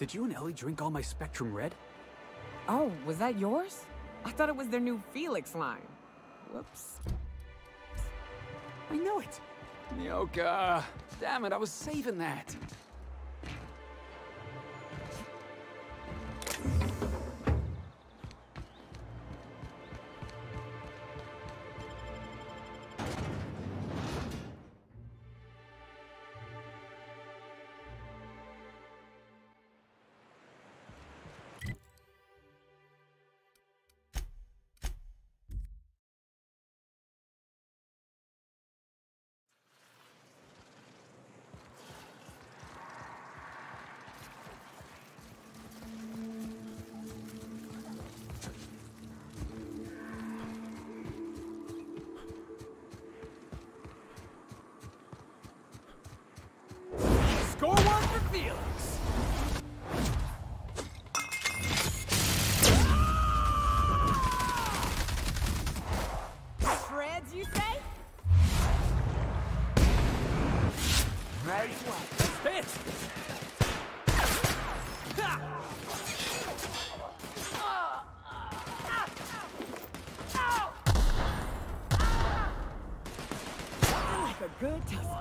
Did you and Ellie drink all my Spectrum Red? Oh, was that yours? I thought it was their new Felix line. Whoops. I know it. Nyoka. Damn it, I was saving that. Score one for Felix! Shreds, you say? Nice one. Hit! Ha! Like a good tussle.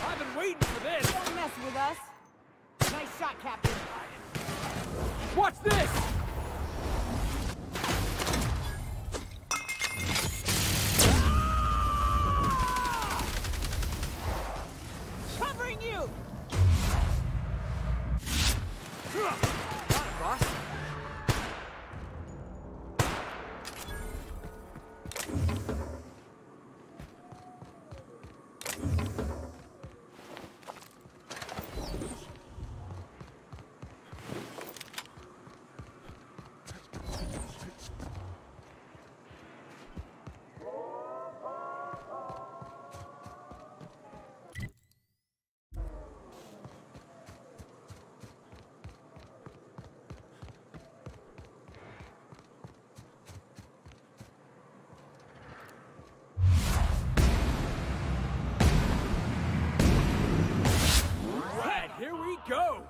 I've been waiting for this! Don't mess with us. Nice shot, Captain. Watch this! Covering you! Got it, boss. Right, here we go!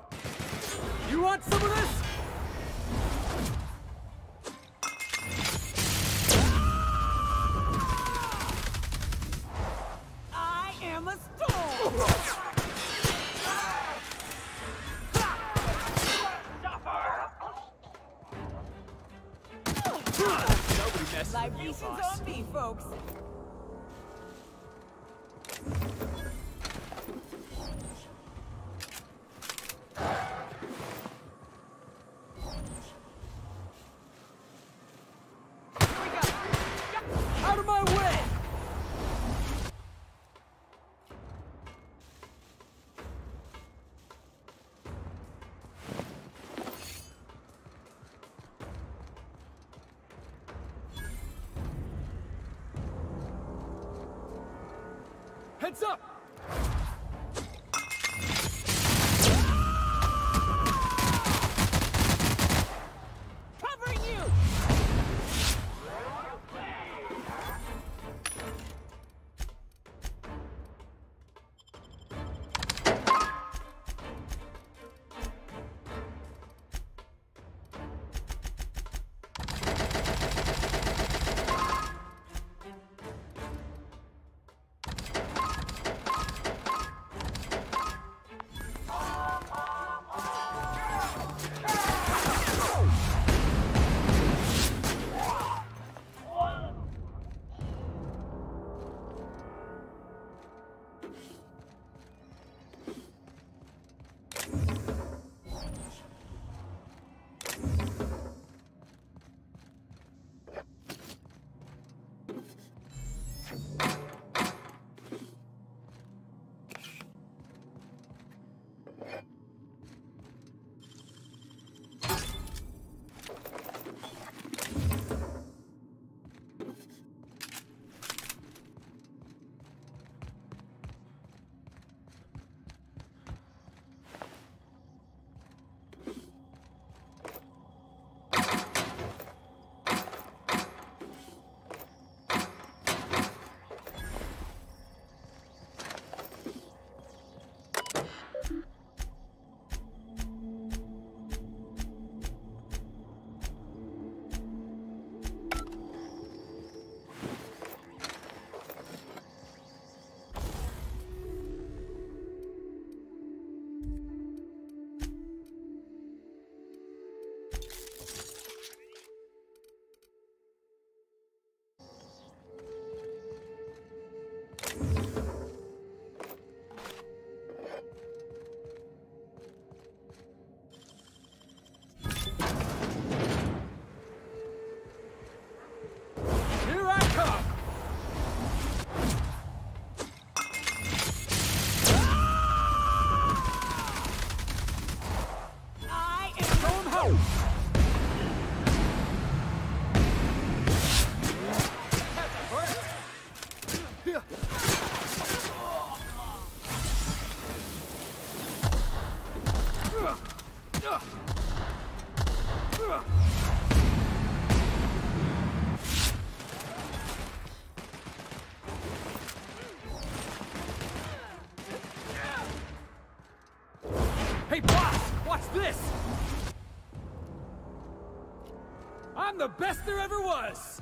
You want some of this? I am a storm! Nobody messes with you, Libations boss. on me, folks. Here we go. Out of my way! Heads up! Covering you! Hey, boss! Watch this! I'm the best there ever was!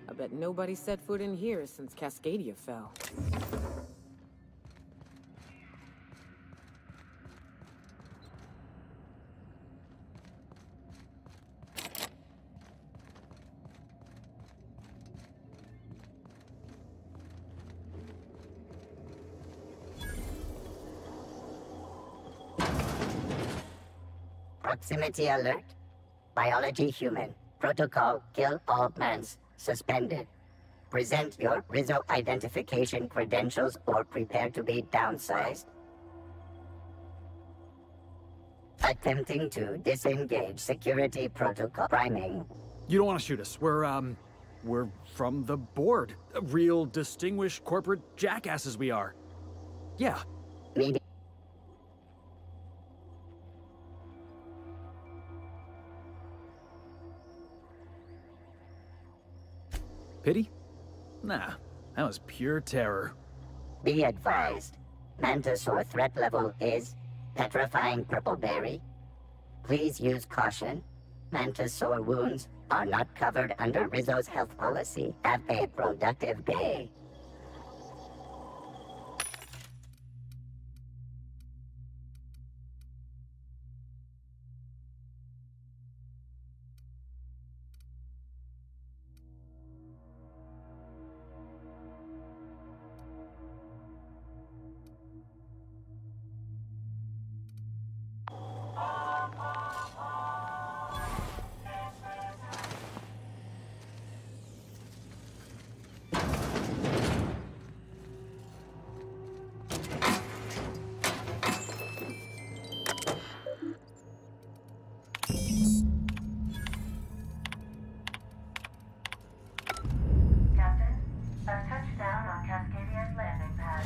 I bet nobody set foot in here since Cascadia fell. Proximity alert. Biology human. Protocol kill all mans. Suspended. Present your Rizzo identification credentials or prepare to be downsized. Attempting to disengage security protocol priming. You don't want to shoot us. We're from the board. Real distinguished corporate jackasses we are. Yeah. Media. Pity? Nah, that was pure terror. Be advised. Mantisaur threat level is petrifying purple berry. Please use caution. Mantisaur wounds are not covered under Rizzo's health policy. Have a productive day.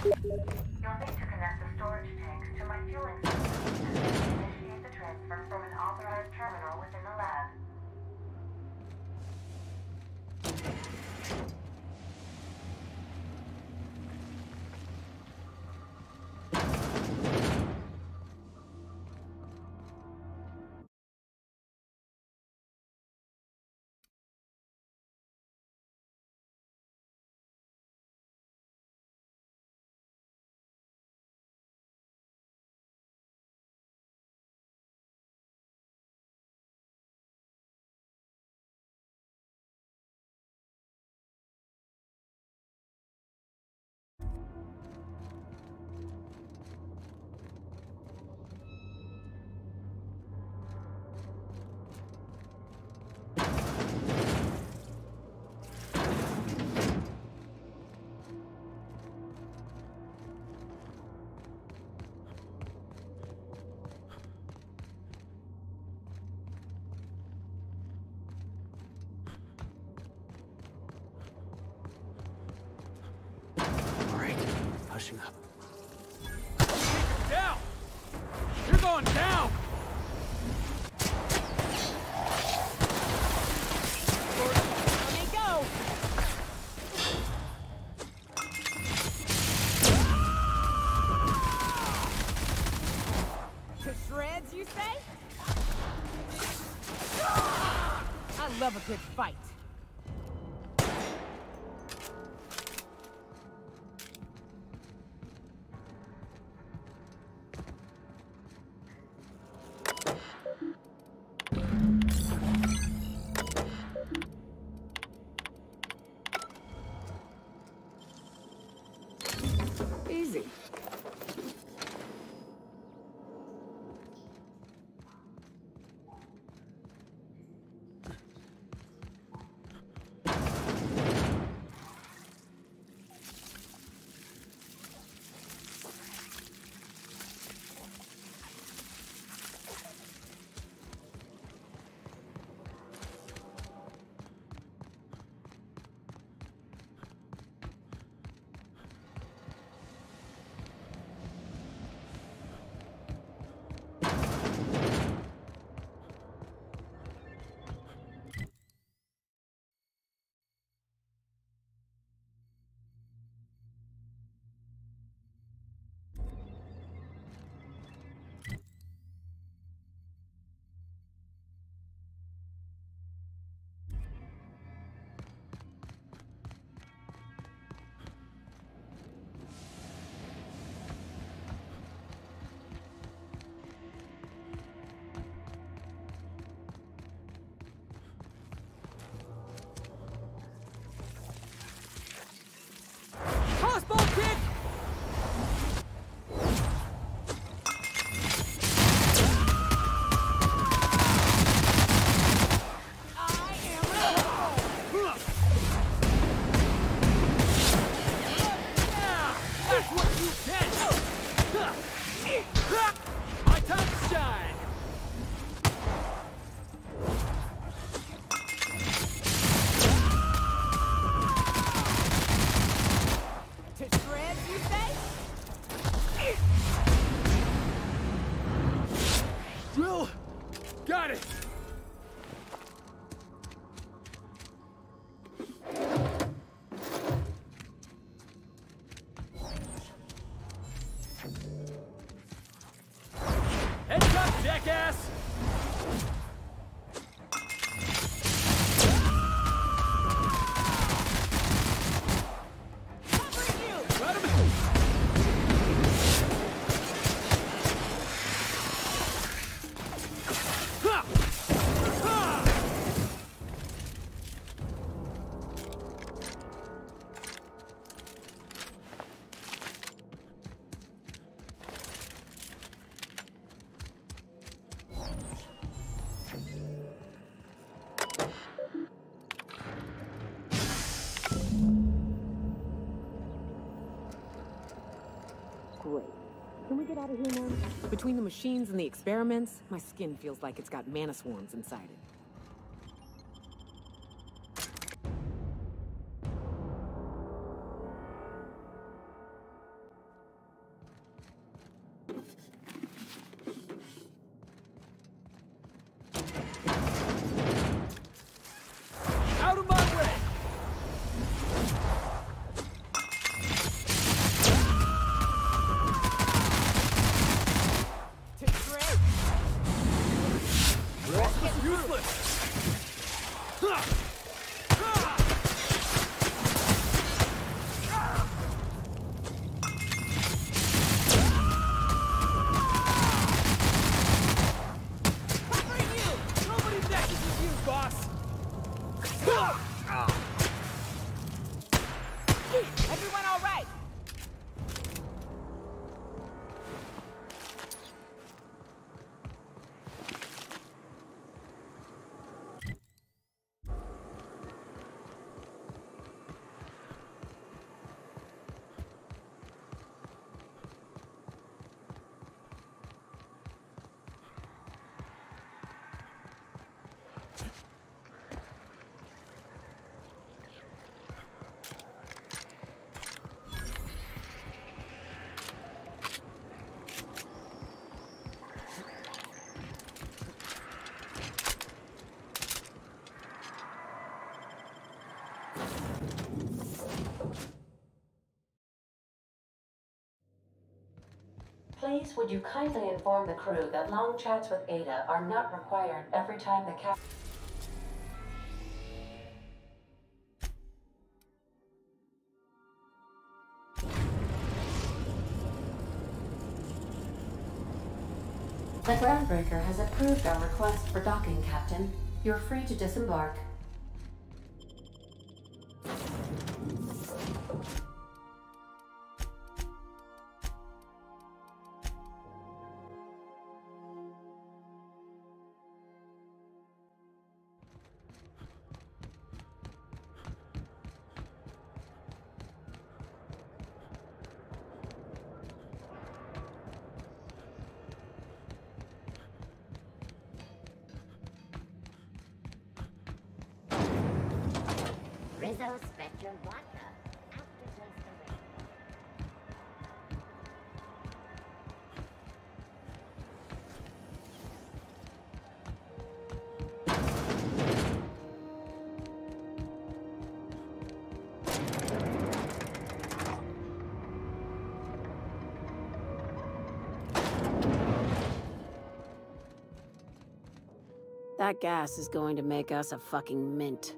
You'll need to connect the storage tanks to my fueling system and then initiate the transfer from an authorized terminal within the lab. Pushing up. Down! You're going down! Let me go! To shreds, you say? I love a good fight. Easy. Crossbow kick! That's what you get! My time to shine! To shreds, you say? Drill! Got it! Heads up, jackass! Covering you! Let him... Ha! Ha! Great. Can we get out of here now? Between the machines and the experiments, my skin feels like it's got mana swarms inside it. Out of my way! To shreds! Useless! Ha! Ha! Please, would you kindly inform the crew that long chats with Ada are not required every time the cap... The Groundbreaker has approved our request for docking, Captain. You're free to disembark. Rizzo Spectre Vodka. Aftertaste the rain. That gas is going to make us a fucking mint.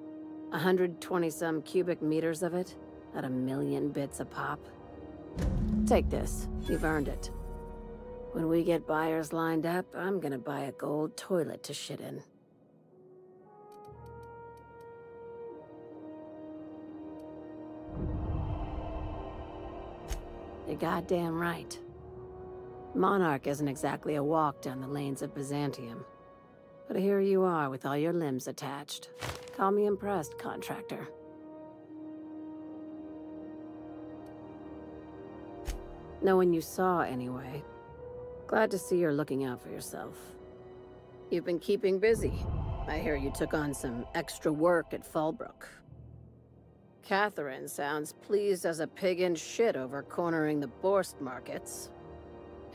120-some cubic meters of it, at 1,000,000 bits a pop. Take this. You've earned it. When we get buyers lined up, I'm gonna buy a gold toilet to shit in. You're goddamn right. Monarch isn't exactly a walk down the lanes of Byzantium. But here you are with all your limbs attached. Call me impressed, contractor. No one you saw, anyway. Glad to see you're looking out for yourself. You've been keeping busy. I hear you took on some extra work at Fallbrook. Catherine sounds pleased as a pig in shit over cornering the Borst markets.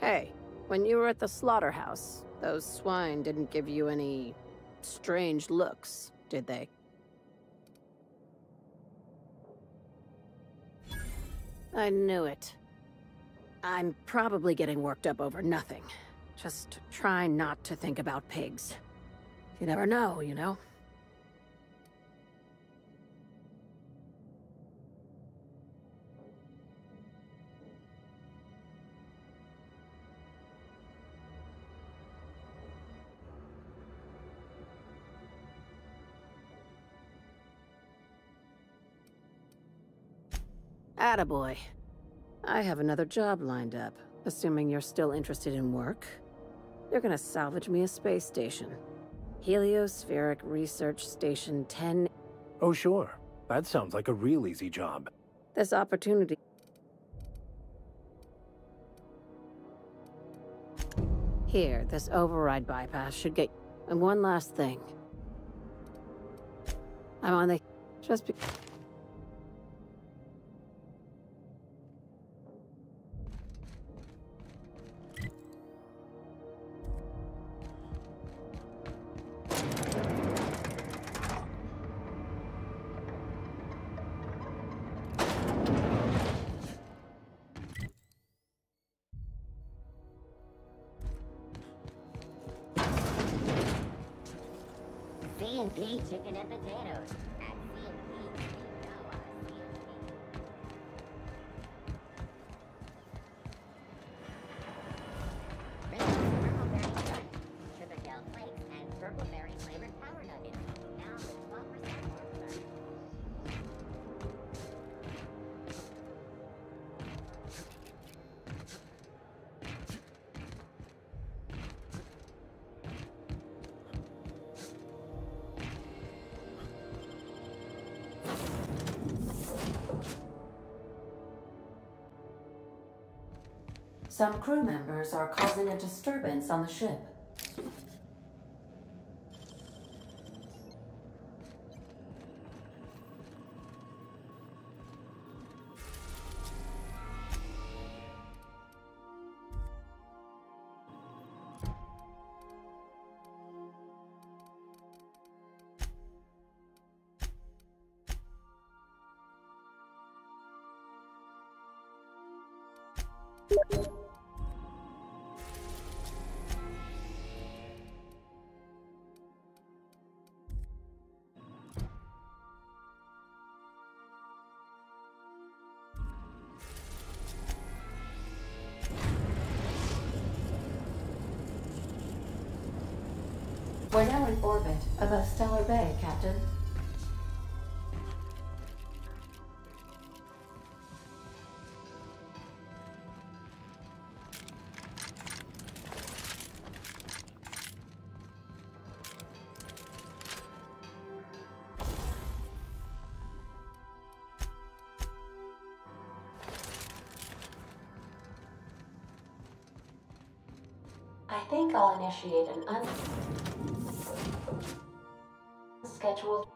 Hey, when you were at the slaughterhouse, those swine didn't give you any strange looks, did they? I knew it. I'm probably getting worked up over nothing. Just try not to think about pigs. You never know, you know? Attaboy. I have another job lined up, assuming you're still interested in work. You're gonna salvage me a space station. Heliospheric Research Station 10... Oh, sure. That sounds like a real easy job. This opportunity... Here, this override bypass should get... And one last thing. I'm on the... Just be... C&P chicken and potatoes. At C&P, we know our C&P. Rizzo's Purple Berry Crunch, Sugar Gel Flakes, and Purple Berry flavored Power Nuggets. Now with 12% more fun. Some crew members are causing a disturbance on the ship. We're now in orbit above Stellar Bay, Captain. I think I'll initiate an unscheduled.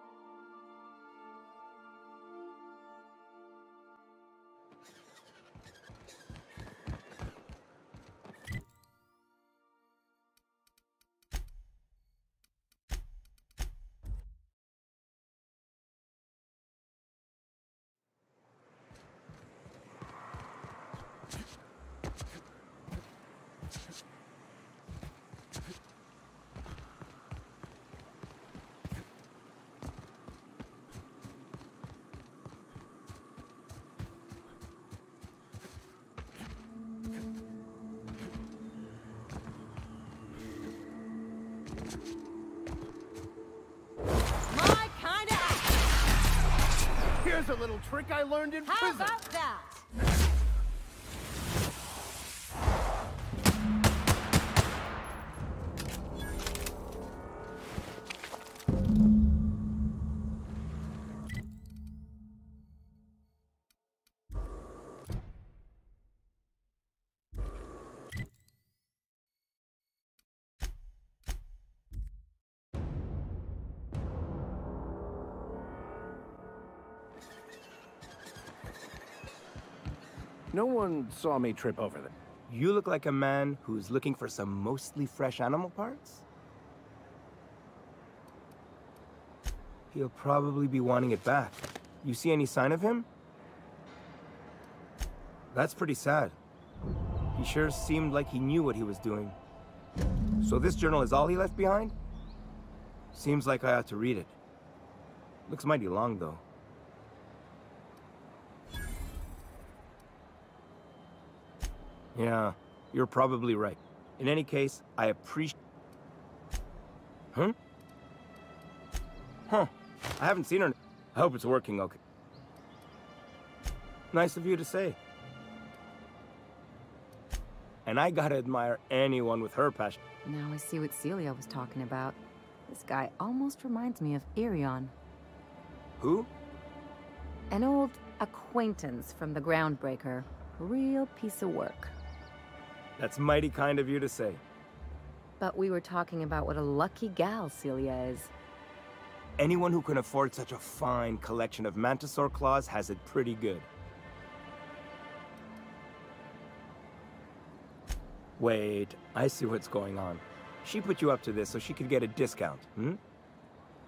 Here's a little trick I learned in prison. How about that? No one saw me trip over them. You look like a man who's looking for some mostly fresh animal parts? He'll probably be wanting it back. You see any sign of him? That's pretty sad. He sure seemed like he knew what he was doing. So this journal is all he left behind? Seems like I ought to read it. Looks mighty long, though. Yeah, you're probably right. In any case, I appreciate... Huh? Huh. I haven't seen her. I hope it's working okay. Nice of you to say. And I gotta admire anyone with her passion. Now I see what Celia was talking about. This guy almost reminds me of Irion. Who? An old acquaintance from the Groundbreaker. Real piece of work. That's mighty kind of you to say. But we were talking about what a lucky gal Celia is. Anyone who can afford such a fine collection of Mantisaur claws has it pretty good. Wait, I see what's going on. She put you up to this so she could get a discount, hmm?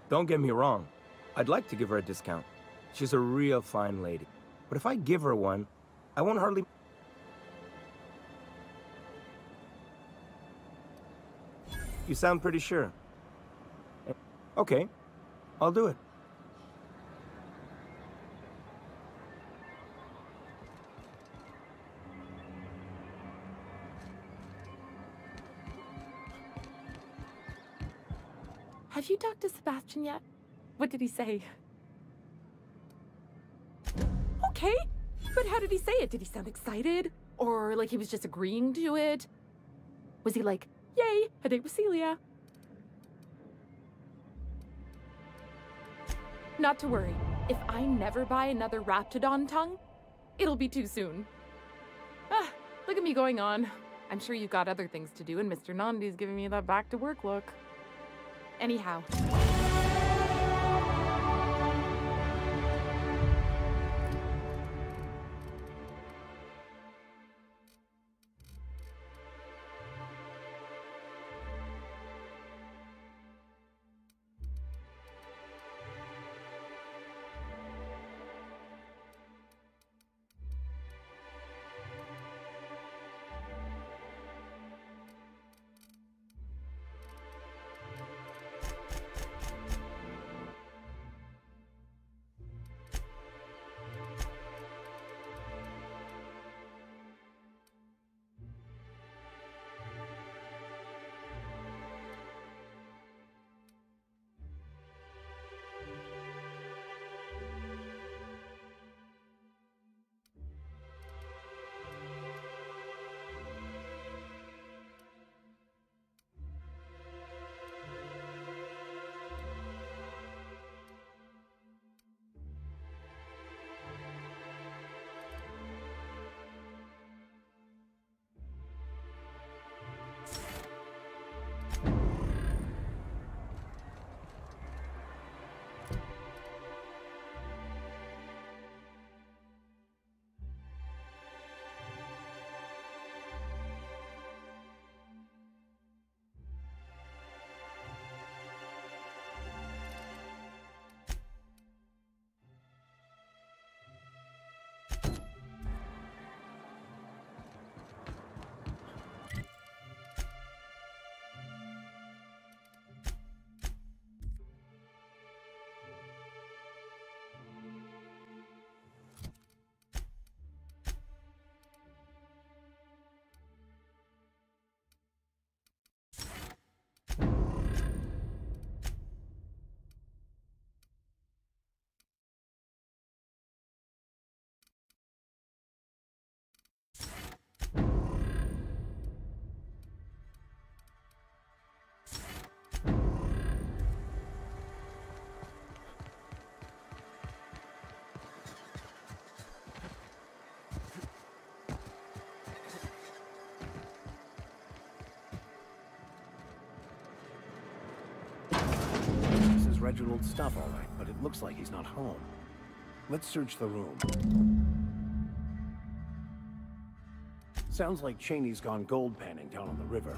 Don't get me wrong. I'd like to give her a discount. She's a real fine lady. But if I give her one, I won't hardly... You sound pretty sure. Okay, I'll do it. Have you talked to Sebastian yet? What did he say? Okay, but how did he say it? Did he sound excited? Or like he was just agreeing to it? Was he like, yay, a date with Celia? Not to worry. If I never buy another Raptidon tongue, it'll be too soon. Ah, look at me going on. I'm sure you've got other things to do, and Mr. Nandi's giving me that back-to-work look. Anyhow. Reginald's stuff all right, but it looks like he's not home. Let's search the room. Sounds like Cheney's gone gold panning down on the river.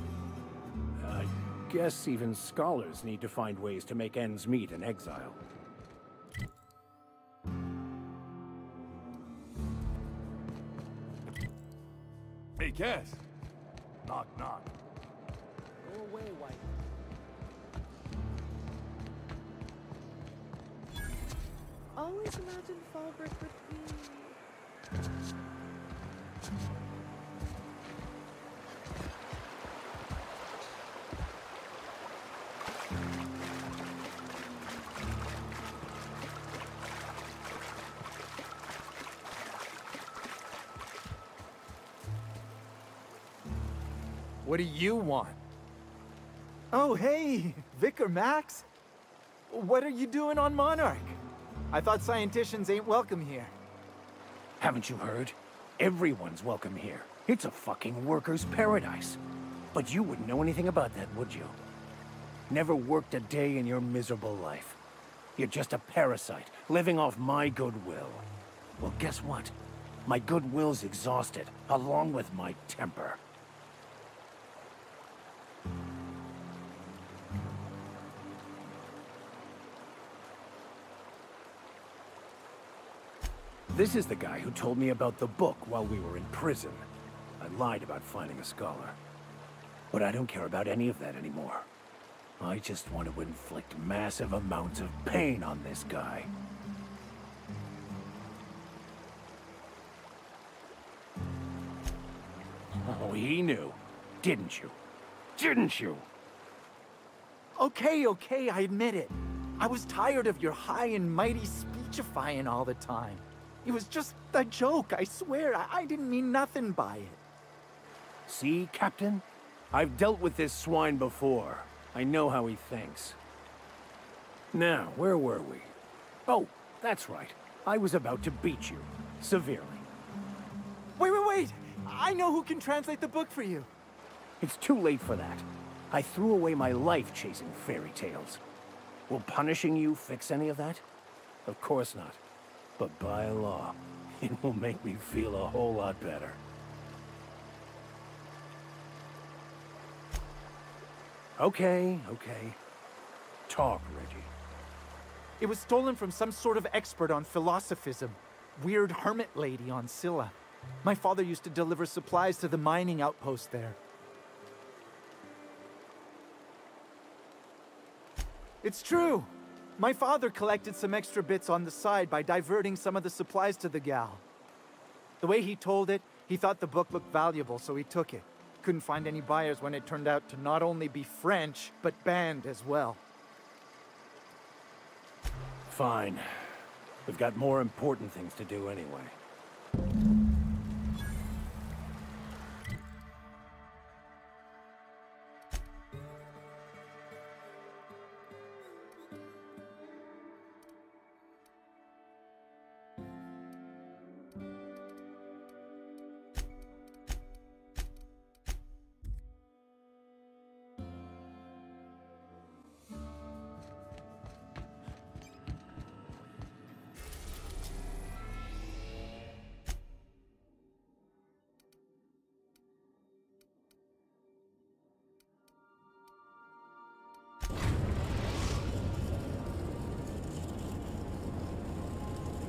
I guess even scholars need to find ways to make ends meet in exile. Hey, Cass. Knock, knock. Go away, White. Always imagine Fallbrook with me. What do you want? Oh, hey, Vicar Max. What are you doing on Monarch? I thought scienticians ain't welcome here. Haven't you heard? Everyone's welcome here. It's a fucking worker's paradise. But you wouldn't know anything about that, would you? Never worked a day in your miserable life. You're just a parasite, living off my goodwill. Well, guess what? My goodwill's exhausted, along with my temper. This is the guy who told me about the book while we were in prison. I lied about finding a scholar. But I don't care about any of that anymore. I just want to inflict massive amounts of pain on this guy. Oh, he knew. Didn't you? Didn't you? Okay, I admit it. I was tired of your high and mighty speechifying all the time. It was just a joke, I swear. I didn't mean nothing by it. See, Captain? I've dealt with this swine before. I know how he thinks. Now, where were we? Oh, that's right. I was about to beat you. Severely. Wait! I know who can translate the book for you. It's too late for that. I threw away my life chasing fairy tales. Will punishing you fix any of that? Of course not. But by law, it will make me feel a whole lot better. Okay. Talk, Reggie. It was stolen from some sort of expert on philosophism. Weird hermit lady on Scylla. My father used to deliver supplies to the mining outpost there. It's true. My father collected some extra bits on the side by diverting some of the supplies to the gal. The way he told it, he thought the book looked valuable, so he took it. Couldn't find any buyers when it turned out to not only be French, but banned as well. Fine. We've got more important things to do anyway.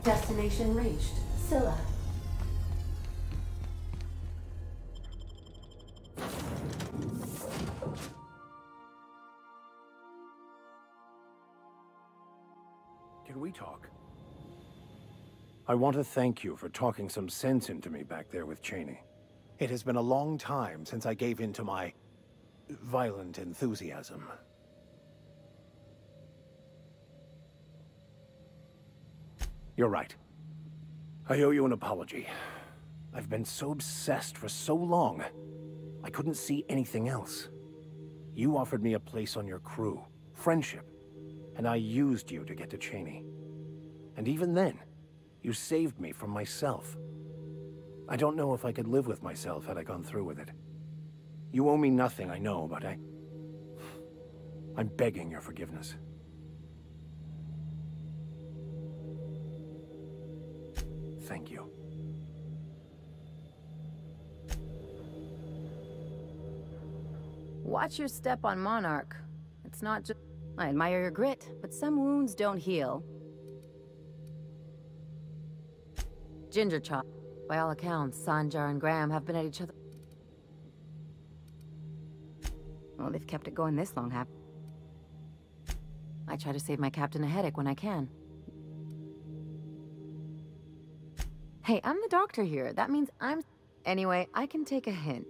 Destination reached. Scylla. Can we talk? I want to thank you for talking some sense into me back there with Cheney. It has been a long time since I gave in to my violent enthusiasm. You're right. I owe you an apology. I've been so obsessed for so long, I couldn't see anything else. You offered me a place on your crew, friendship, and I used you to get to Cheney. And even then, you saved me from myself. I don't know if I could live with myself had I gone through with it. You owe me nothing, I know, but I'm begging your forgiveness. Thank you. Watch your step on Monarch. It's not just... I admire your grit, but some wounds don't heal. Ginger Chop. By all accounts, Sanjar and Graham have been at each other. Well, they've kept it going this long, I try to save my captain a headache when I can. Hey, I'm the doctor here. That means I'm... Anyway, I can take a hint.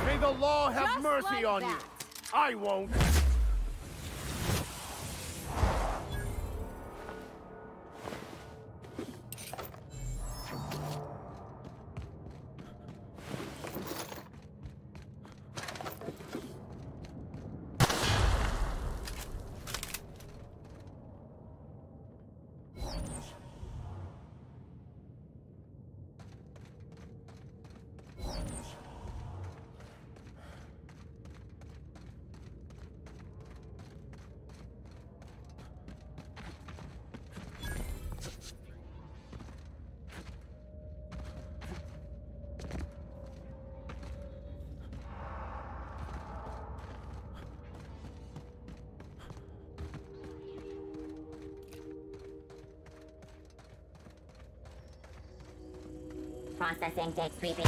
May the law have mercy on you. I won't. Processing takes creeping.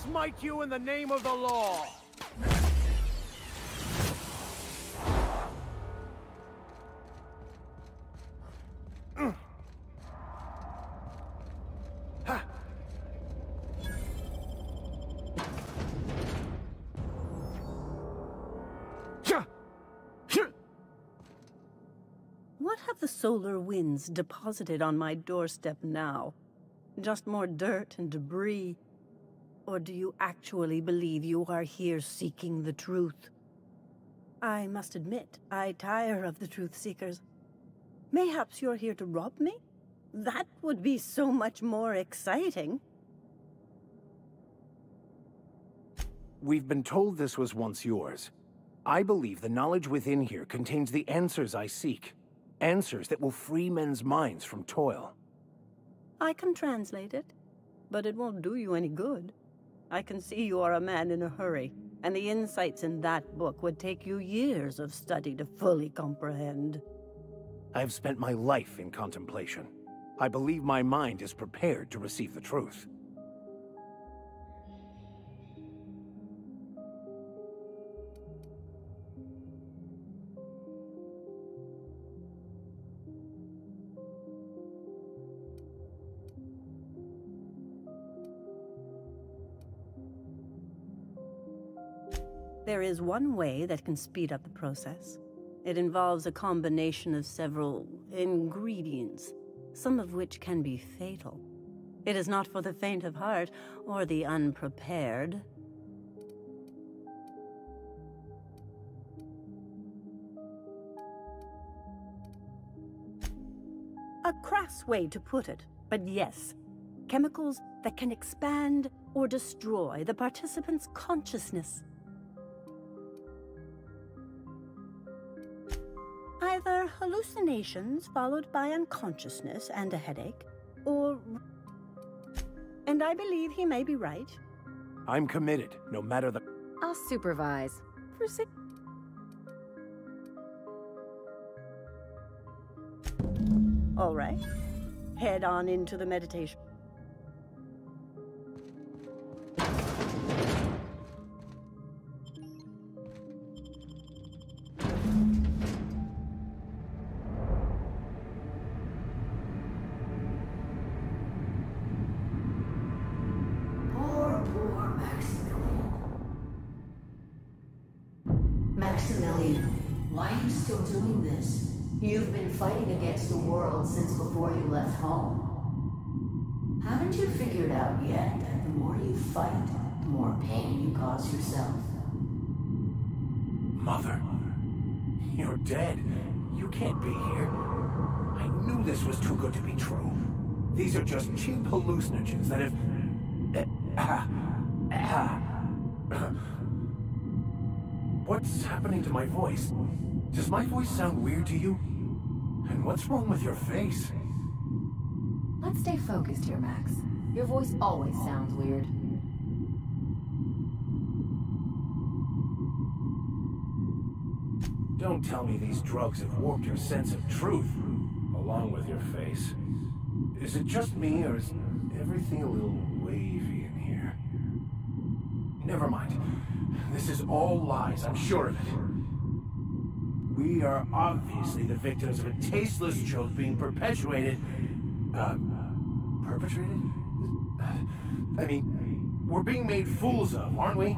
Smite you in the name of the law! What have the solar winds deposited on my doorstep now? Just more dirt and debris? Or do you actually believe you are here seeking the truth? I must admit, I tire of the truth seekers. Mayhaps you're here to rob me? That would be so much more exciting. We've been told this was once yours. I believe the knowledge within here contains the answers I seek. Answers that will free men's minds from toil. I can translate it, but it won't do you any good. I can see you are a man in a hurry, and the insights in that book would take you years of study to fully comprehend. I've spent my life in contemplation. I believe my mind is prepared to receive the truth. There is one way that can speed up the process. It involves a combination of several ingredients, some of which can be fatal. It is not for the faint of heart or the unprepared. A crass way to put it, but yes. Chemicals that can expand or destroy the participant's consciousness. Either hallucinations followed by unconsciousness and a headache, Or... And I believe he may be right. I'm committed, no matter the... I'll supervise. For six. All right. Head on into the meditation. Poor Maximilian, why are you still doing this? You've been fighting against the world since before you left home. Haven't you figured out yet that the more you fight, the more pain you cause yourself? Mother, you're dead. You can't be here. I knew this was too good to be true. These are just cheap hallucinogens that have... What's happening to my voice? Does my voice sound weird to you? And what's wrong with your face? Let's stay focused here, Max. Your voice always sounds weird. Don't tell me these drugs have warped your sense of truth, along with your face. Is it just me, or is everything a little wavy in here? Never mind. This is all lies, I'm sure of it. We are obviously the victims of a tasteless joke being perpetuated... perpetrated? I mean, we're being made fools of, aren't we?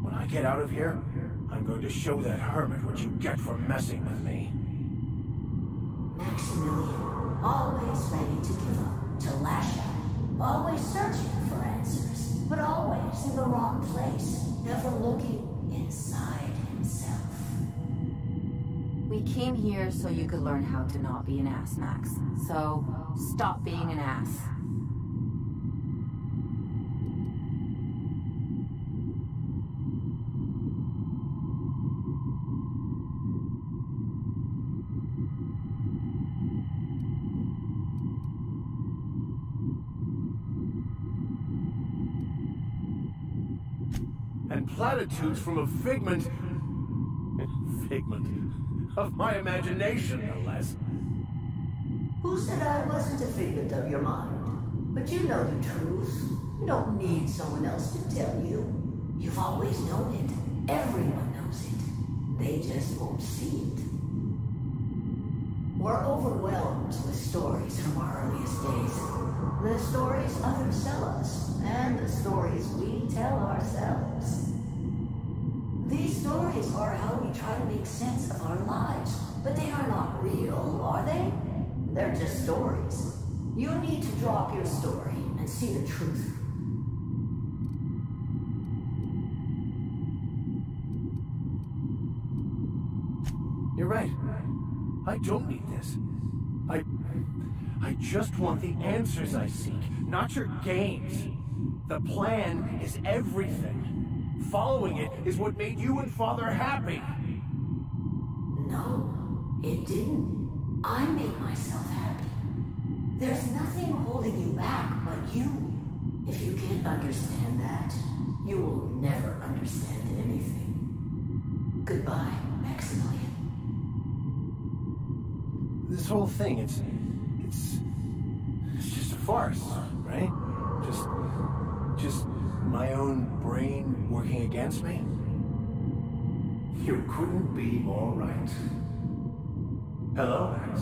When I get out of here, I'm going to show that hermit what you get for messing with me. Maximilian, always ready to give up, to lash out, always searching for answers, but always in the wrong place, never looking inside himself. We came here so you could learn how to not be an ass, Max. So, stop being an ass. And platitudes from a figment of my imagination, no less. Who said I wasn't a figment of your mind? But you know the truth. You don't need someone else to tell you. You've always known it. Everyone knows it. They just won't see it. We're overwhelmed with stories from our earliest days. The stories others tell us, and the stories we tell ourselves. These stories are how we try to make sense of our lives, but they are not real, are they? They're just stories. You need to drop your story and see the truth. You're right. I don't need this. I just want the answers I seek, not your games. The plan is everything. Following it is what made you and Father happy. No, it didn't. I made myself happy. There's nothing holding you back but you. If you can't understand that, you will never understand anything. Goodbye, Maximilian. This whole thing, it's just a farce, right? Just my own brain working against me? You couldn't be more right. Hello, Max.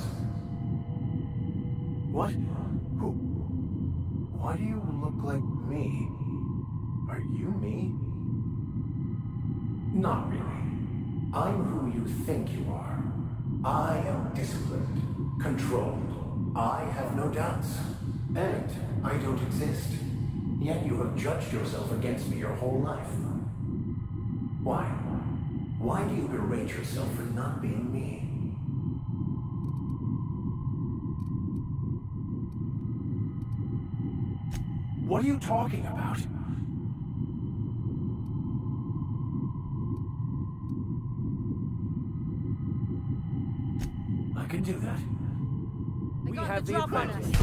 What? Who? Why do you look like me? Are you me? Not really. I'm who you think you are. I am disciplined, controlled. I have no doubts. And I don't exist. Yet you have judged yourself against me your whole life. Why? Why do you berate yourself for not being me? What are you talking about? I can do that. we have the advantage.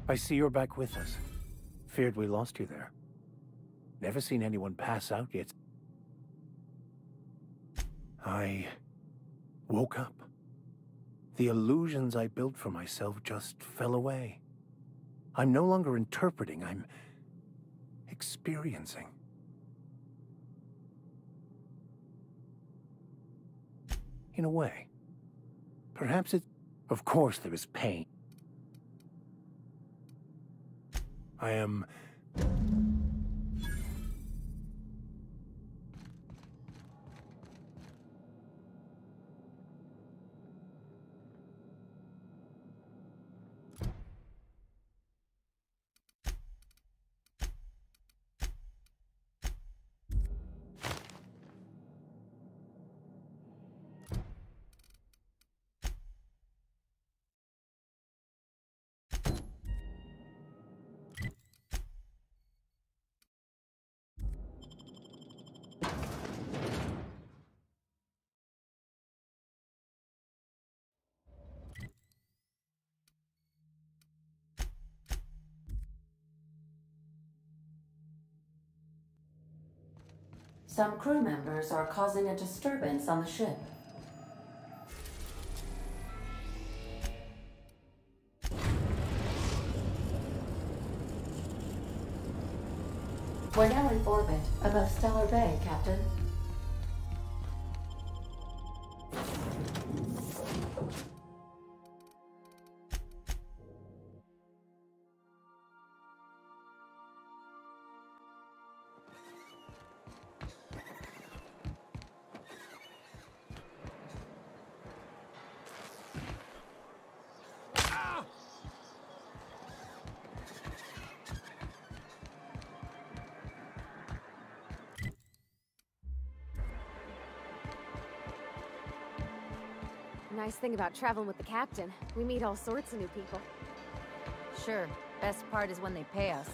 I see you're back with us. Feared we lost you there. Never seen anyone pass out yet. I woke up. The illusions I built for myself just fell away. I'm no longer interpreting, I'm experiencing. In a way. Perhaps it... Of course there is pain. I am... Some crew members are causing a disturbance on the ship. We're now in orbit above Stellar Bay, Captain. Nice thing about traveling with the captain. We meet all sorts of new people. Sure. Best part is when they pay us.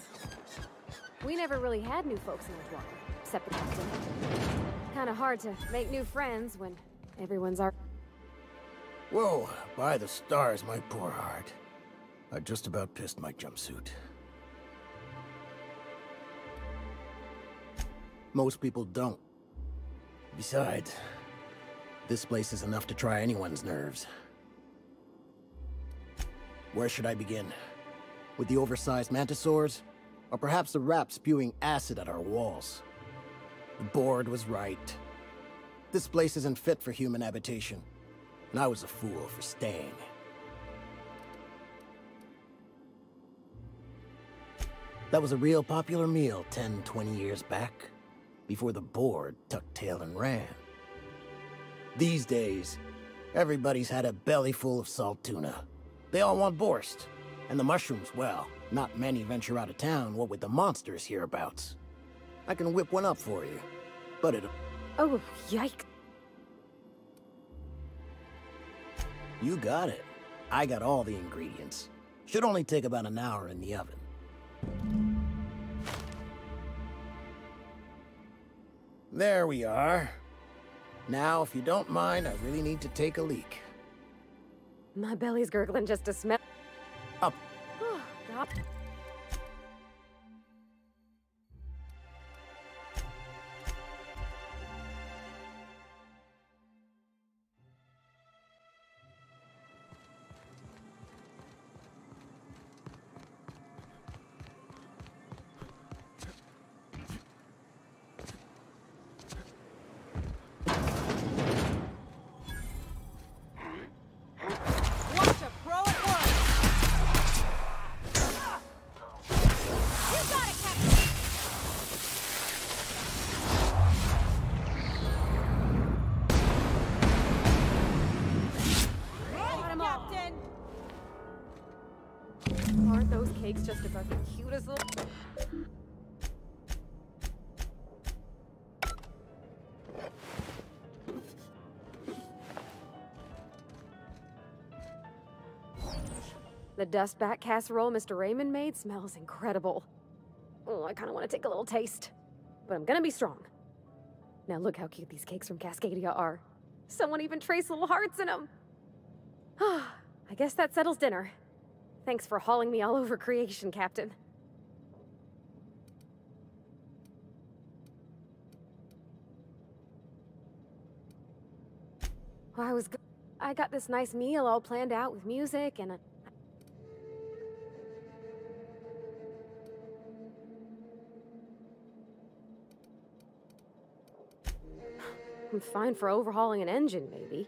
We never really had new folks in Edgewater, except the captain. Kinda hard to make new friends when everyone's our... Whoa, by the stars, my poor heart. I just about pissed my jumpsuit. Most people don't. Besides, this place is enough to try anyone's nerves. Where should I begin? With the oversized mantisaurs? Or perhaps the rap spewing acid at our walls? The board was right. This place isn't fit for human habitation. And I was a fool for staying. That was a real popular meal 10, 20 years back, before the board tucked tail and ran. These days, everybody's had a belly full of salt tuna. They all want borscht. And the mushrooms, well, not many venture out of town, what with the monsters hereabouts. I can whip one up for you, but it'll... Oh, yikes. You got it. I got all the ingredients. Should only take about an hour in the oven. There we are. Now, if you don't mind, I really need to take a leak. My belly's gurgling just to smell. Up. Oh, God. Aren't those cakes just about the cutest little... The dustback casserole Mr. Raymond made smells incredible. Oh, I kind of want to take a little taste. But I'm gonna be strong. Now look how cute these cakes from Cascadia are. Someone even traced little hearts in them. I guess that settles dinner. Thanks for hauling me all over creation, Captain. Well, I got this nice meal all planned out with music and I'm fine for overhauling an engine, maybe.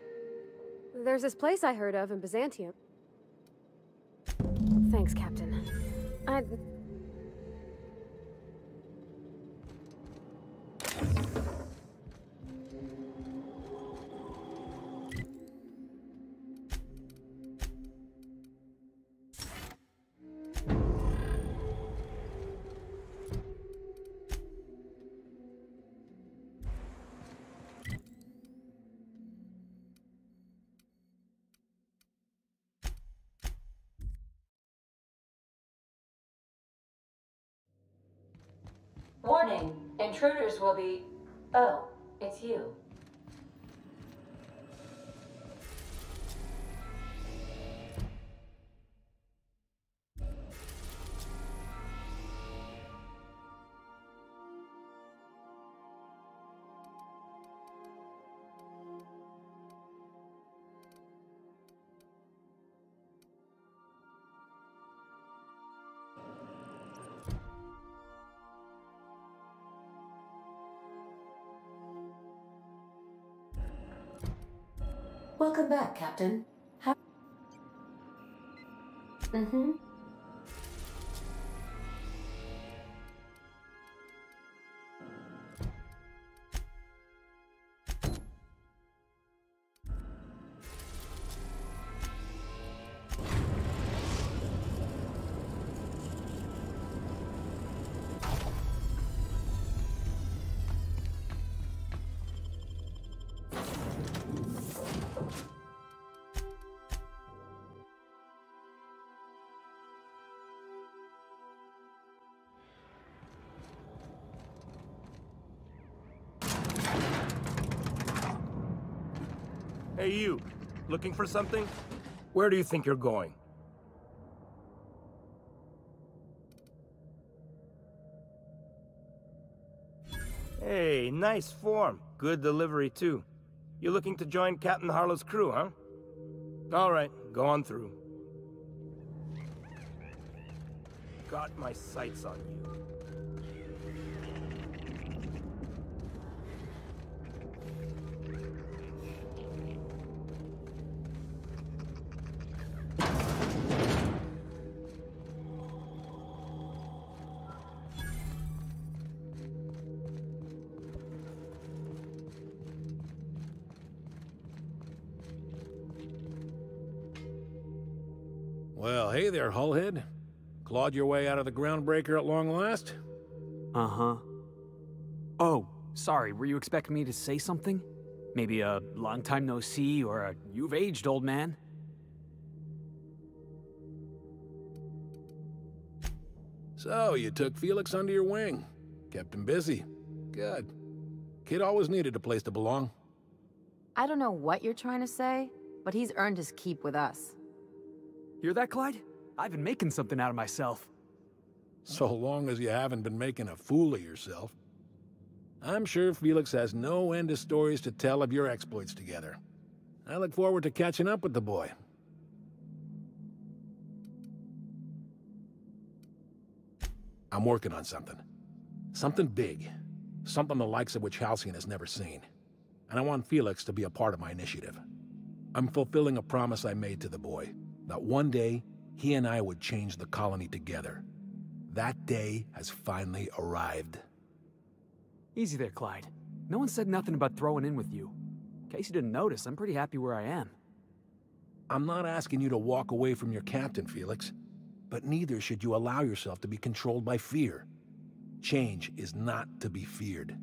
There's this place I heard of in Byzantium. Thanks, Captain. Warning, intruders will be... Oh, it's you. Welcome back, Captain. Mm-hmm. Hey, you. Looking for something? Where do you think you're going? Hey, nice form. Good delivery, too. You looking to join Captain Harlow's crew, huh? All right, go on through. Got my sights on you. Well, hey there, Hullhead. Clawed your way out of the Groundbreaker at long last? Uh-huh. Oh, sorry, were you expecting me to say something? Maybe a long time no see, or a you've aged, old man? So, you took Felix under your wing. Kept him busy. Good. Kid always needed a place to belong. I don't know what you're trying to say, but he's earned his keep with us. Hear that, Clyde? I've been making something out of myself. So long as you haven't been making a fool of yourself. I'm sure Felix has no end of stories to tell of your exploits together. I look forward to catching up with the boy. I'm working on something. Something big. Something the likes of which Halcyon has never seen. And I want Felix to be a part of my initiative. I'm fulfilling a promise I made to the boy. That one day, he and I would change the colony together. That day has finally arrived. Easy there, Clyde. No one said nothing about throwing in with you. In case you didn't notice, I'm pretty happy where I am. I'm not asking you to walk away from your captain, Felix. But neither should you allow yourself to be controlled by fear. Change is not to be feared.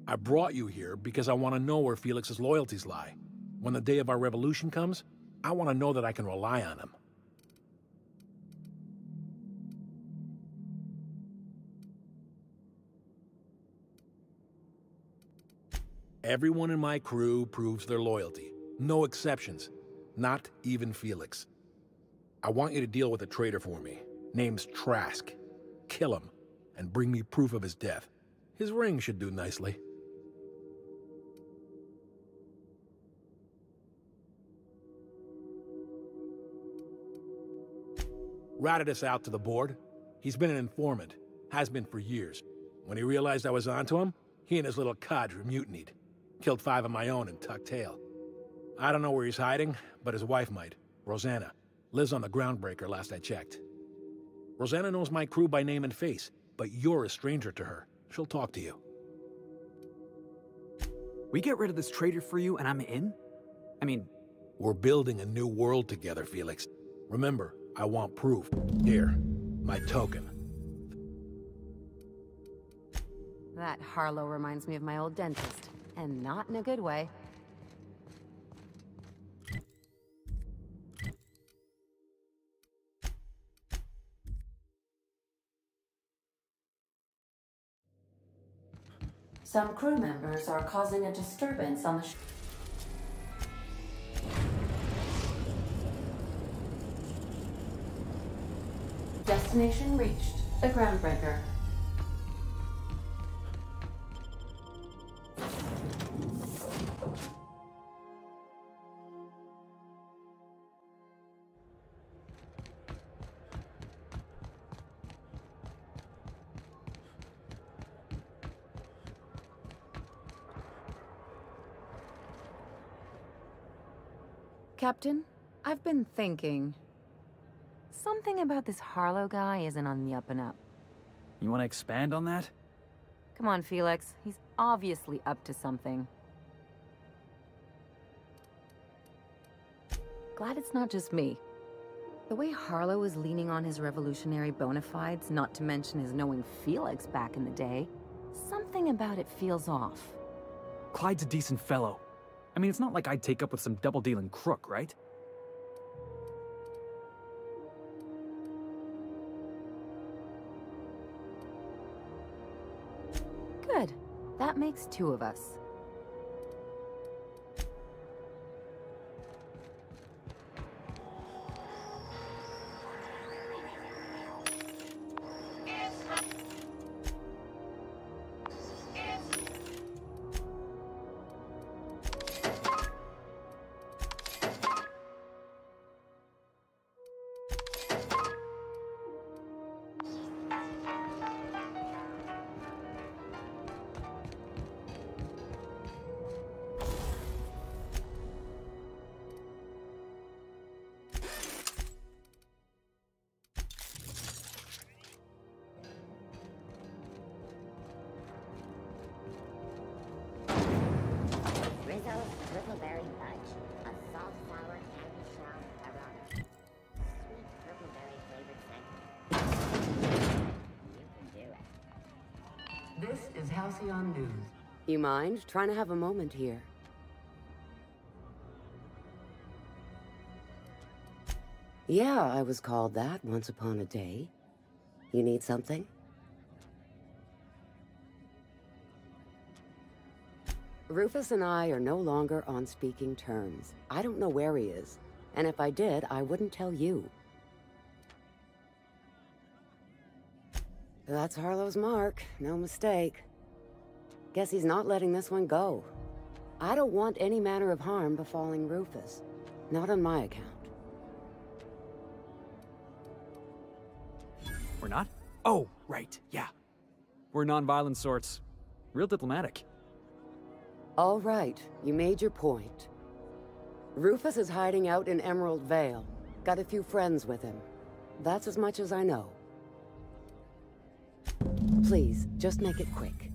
I brought you here because I want to know where Felix's loyalties lie. When the day of our revolution comes, I want to know that I can rely on him. Everyone in my crew proves their loyalty. No exceptions. Not even Felix. I want you to deal with a traitor for me. Name's Trask. Kill him, and bring me proof of his death. His ring should do nicely. Ratted us out to the board. He's been an informant. Has been for years. When he realized I was onto him, he and his little cadre mutinied. Killed 5 of my own and tucked tail. I don't know where he's hiding, but his wife might. Rosanna. Lives on the Groundbreaker last I checked. Rosanna knows my crew by name and face, but you're a stranger to her. She'll talk to you. We get rid of this traitor for you and I'm in? I mean... We're building a new world together, Felix. Remember, I want proof. Here, my token. That Harlow reminds me of my old dentist, and not in a good way. Some crew members are causing a disturbance on the Destination reached. The Groundbreaker. Captain, I've been thinking. Something about this Harlow guy isn't on the up and up. You want to expand on that? Come on, Felix. He's obviously up to something. Glad it's not just me. The way Harlow is leaning on his revolutionary bona fides, not to mention his knowing Felix back in the day, something about it feels off. Clyde's a decent fellow. I mean, it's not like I'd take up with some double-dealing crook, right? Good. That makes 2 of us. This is Halcyon News. You mind trying to have a moment here? Yeah, I was called that once upon a day. You need something? Rufus and I are no longer on speaking terms. I don't know where he is, and if I did, I wouldn't tell you. That's Harlow's mark, no mistake. Guess he's not letting this one go. I don't want any manner of harm befalling Rufus. Not on my account. We're not? Oh, right, yeah. We're non-violent sorts. Real diplomatic. All right, you made your point. Rufus is hiding out in Emerald Vale. Got a few friends with him. That's as much as I know. Please, just make it quick.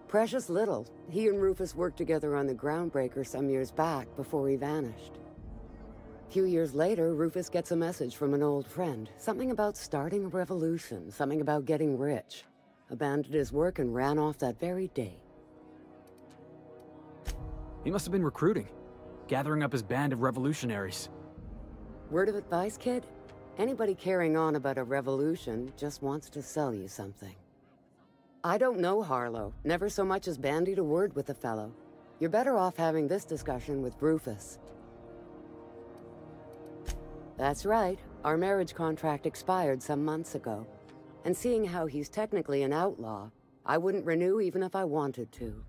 Precious little. He and Rufus worked together on the Groundbreaker some years back before he vanished. A few years later, Rufus gets a message from an old friend. Something about starting a revolution, something about getting rich. Abandoned his work and ran off that very day. He must have been recruiting, gathering up his band of revolutionaries. Word of advice, kid? Anybody carrying on about a revolution just wants to sell you something. I don't know Harlow. Never so much as bandied a word with the fellow. You're better off having this discussion with Rufus. That's right. Our marriage contract expired some months ago. And seeing how he's technically an outlaw, I wouldn't renew even if I wanted to.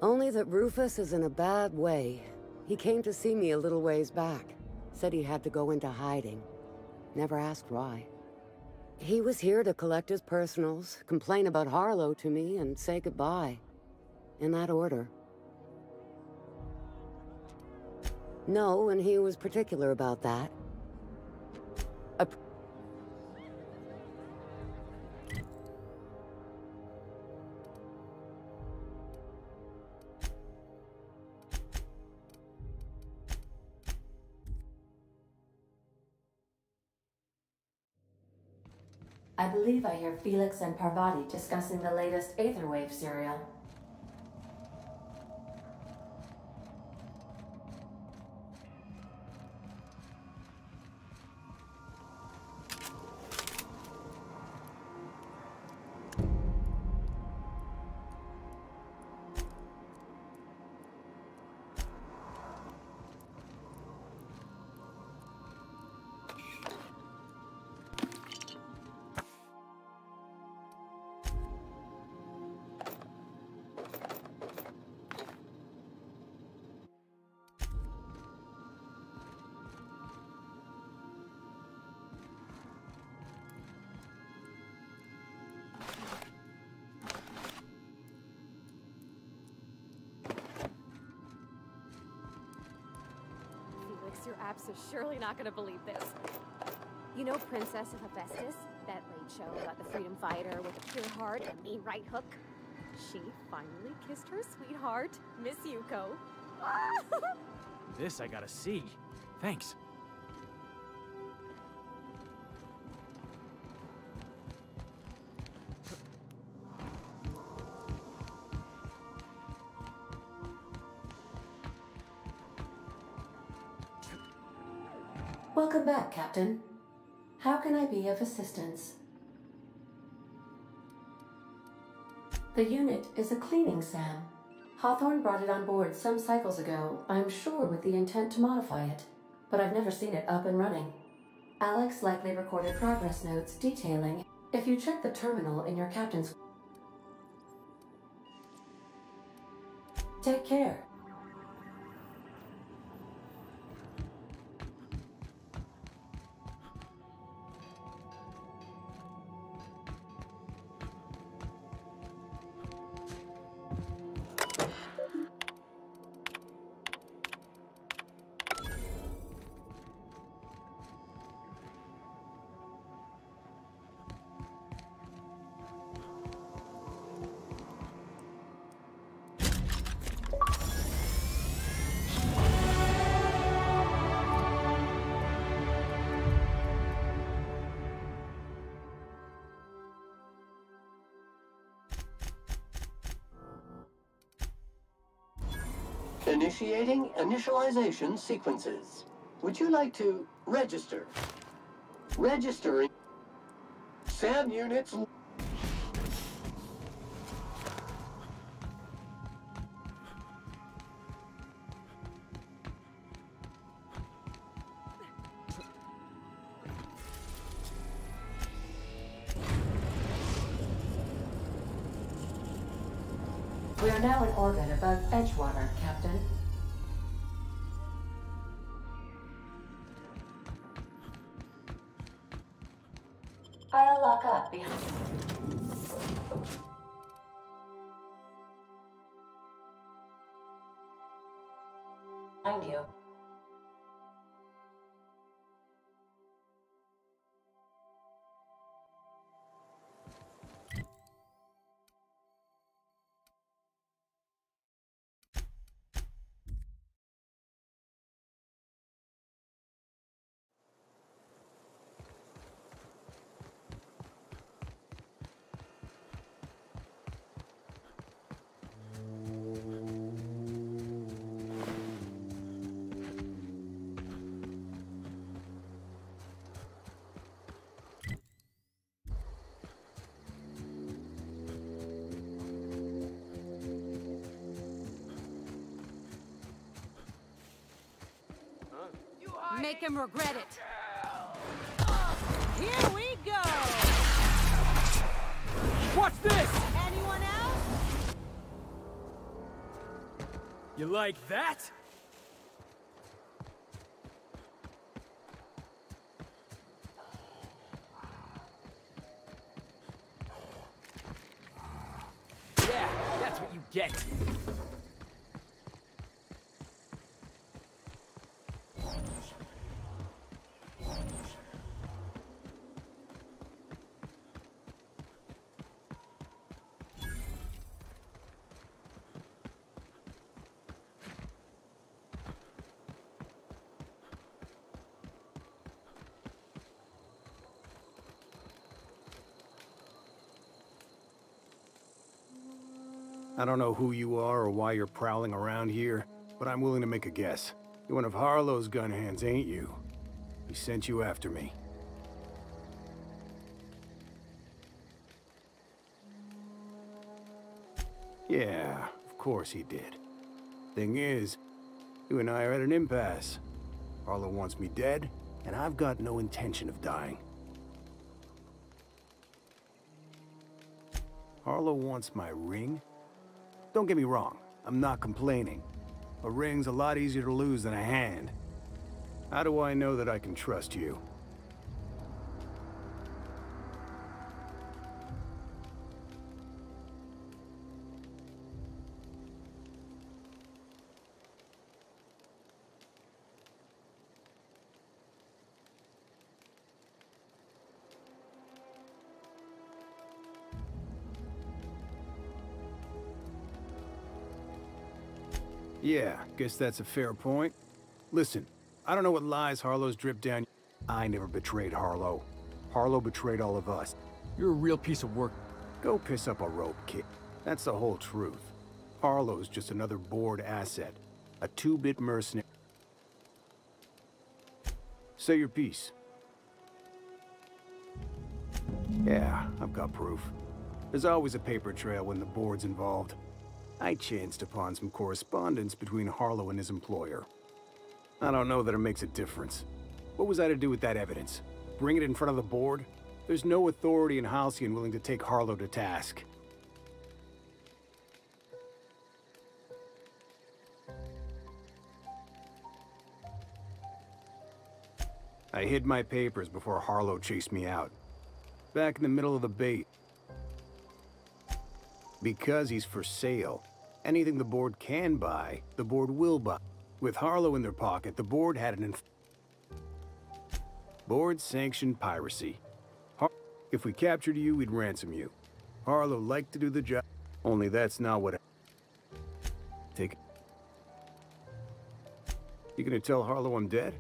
Only that Rufus is in a bad way. He came to see me a little ways back. Said he had to go into hiding. Never asked why. He was here to collect his personals, complain about Harlow to me, and say goodbye. In that order. No, and he was particular about that. I believe I hear Felix and Parvati discussing the latest Aetherwave serial. Your apps are surely not gonna believe this. You know Princess of Hephaestus? That late show about the freedom fighter with a pure heart and a mean right hook? She finally kissed her sweetheart, Miss Yuko. This I gotta see. Thanks. Welcome back, Captain. How can I be of assistance? The unit is a cleaning SAM. Hawthorne brought it on board some cycles ago, I'm sure with the intent to modify it, but I've never seen it up and running. Alex likely recorded progress notes detailing. If you check the terminal in your captain's... Take care. Initiating initialization sequences. Would you like to register? Registering. SAM units. We are now in orbit above Edgewater, Captain. I'll lock up behind you. make him regret it. Here we go! Watch this! Anyone else? You like that? Yeah, that's what you get. I don't know who you are or why you're prowling around here, but I'm willing to make a guess. You're one of Harlow's gun hands, ain't you? He sent you after me. Yeah, of course he did. Thing is, you and I are at an impasse. Harlow wants me dead, and I've got no intention of dying. Harlow wants my ring? Don't get me wrong, I'm not complaining. A ring's a lot easier to lose than a hand. How do I know that I can trust you? Yeah, guess that's a fair point. Listen, I don't know what lies Harlow's dripped down. I never betrayed Harlow. Harlow betrayed all of us. You're a real piece of work. Go piss up a rope, kid. That's the whole truth. Harlow's just another bored asset. A two-bit mercenary. Say your piece. Yeah, I've got proof. There's always a paper trail when the board's involved. I chanced upon some correspondence between Harlow and his employer. I don't know that it makes a difference. What was I to do with that evidence? Bring it in front of the board? There's no authority in Halcyon willing to take Harlow to task. I hid my papers before Harlow chased me out. Back in the middle of the bait. Because he's for sale. Anything the board can buy, the board will buy. With Harlow in their pocket, the board had an board-sanctioned piracy. If we captured you, we'd ransom you. Harlow liked to do the job, only that's not what Take it. You gonna tell Harlow I'm dead?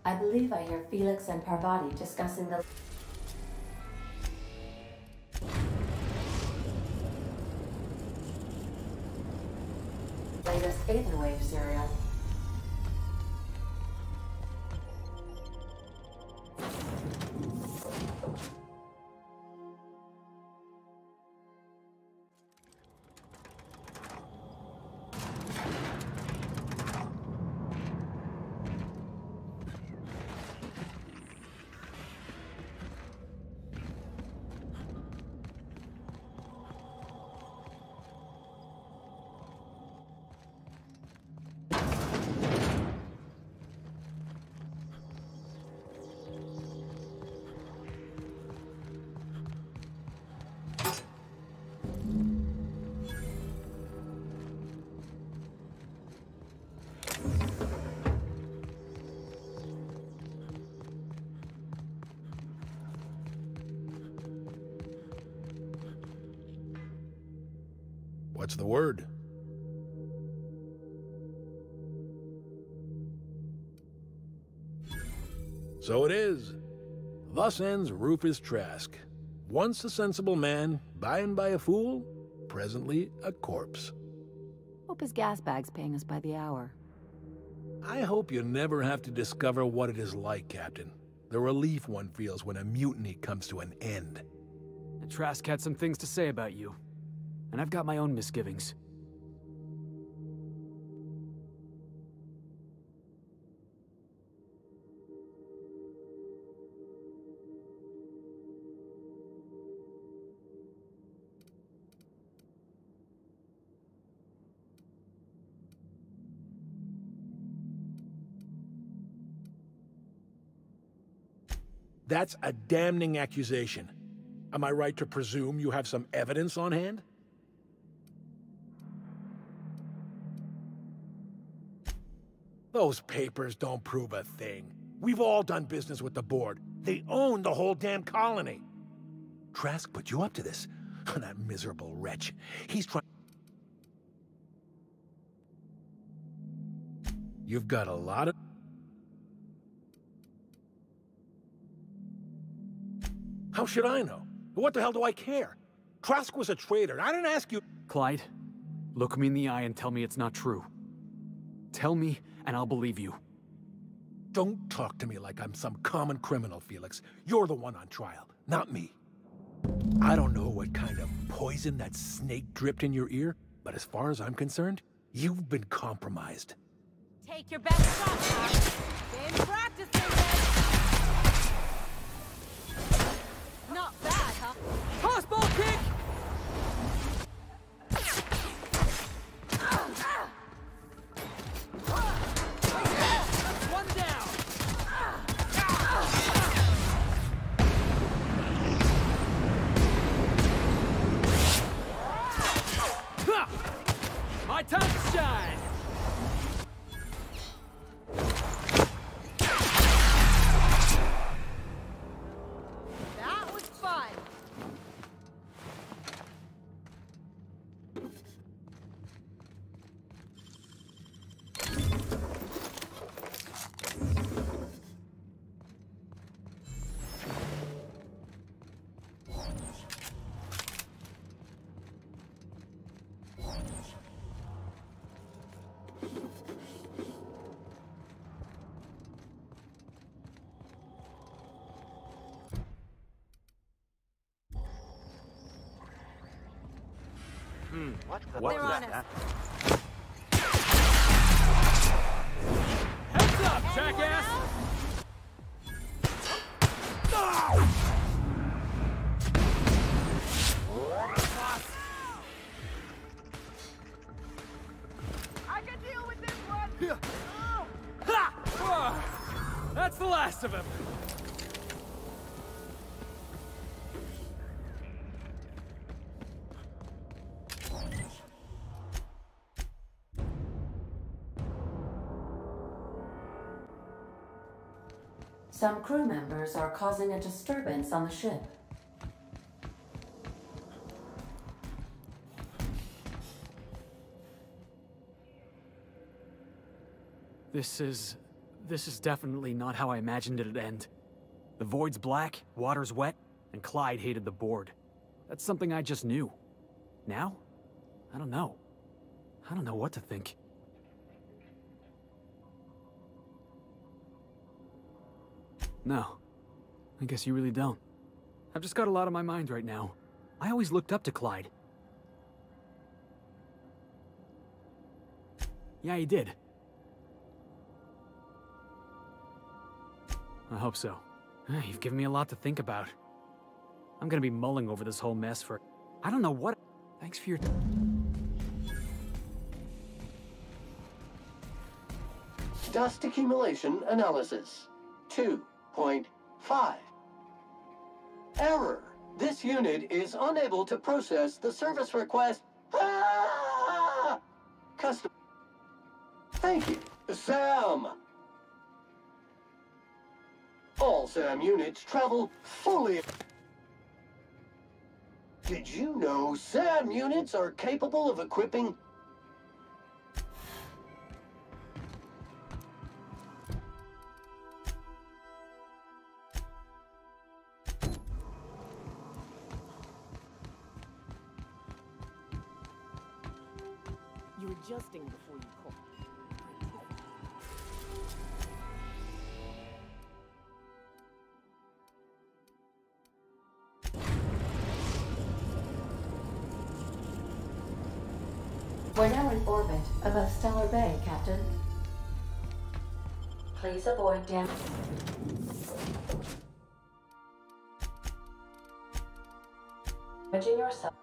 I believe I hear Felix and Parvati discussing the latest Aetherwave serial. What's the word? So it is. Thus ends Rufus Trask. Once a sensible man, by and by a fool, presently a corpse. Oh, hope his gas bag's paying us by the hour. I hope you never have to discover what it is like, Captain. The relief one feels when a mutiny comes to an end. Trask had some things to say about you, and I've got my own misgivings. That's a damning accusation. Am I right to presume you have some evidence on hand? Those papers don't prove a thing. We've all done business with the board. They own the whole damn colony. Trask put you up to this. That miserable wretch. He's trying... You've got a lot of... How should I know? What the hell do I care? Trask was a traitor. I didn't ask you... Clyde, look me in the eye and tell me it's not true. Tell me, and I'll believe you. Don't talk to me like I'm some common criminal, Felix. You're the one on trial, not me. I don't know what kind of poison that snake dripped in your ear, but as far as I'm concerned, you've been compromised. Take your best shot, Doc. Been practicing this. Not bad, huh? Tossball kick! One down! My time to shine! That was fun. What They're was on that? Heads up, jackass! I can deal with this one. Ha! That's the last of him. Some crew members are causing a disturbance on the ship. This is definitely not how I imagined it'd end. The void's black, water's wet, and Clyde hated the board. That's something I just knew. Now? I don't know. I don't know what to think. No. I guess you really don't. I've just got a lot on my mind right now. I always looked up to Clyde. Yeah, he did. I hope so. You've given me a lot to think about. I'm gonna be mulling over this whole mess for... I don't know what... Thanks for your... Dust accumulation analysis. 2.5. Error. This unit is unable to process the service request. Custom. Thank you. Sam. All SAM units travel fully. Did you know SAM units are capable of equipping... You were adjusting before you call. We're now in orbit above Stellar Bay, Captain. Please avoid damage. Damaging yourself.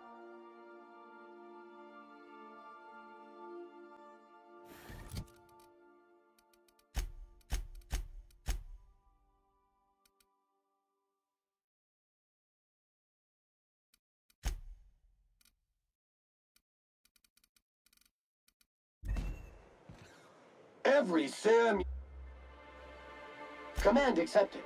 Every Sam... Command accepted.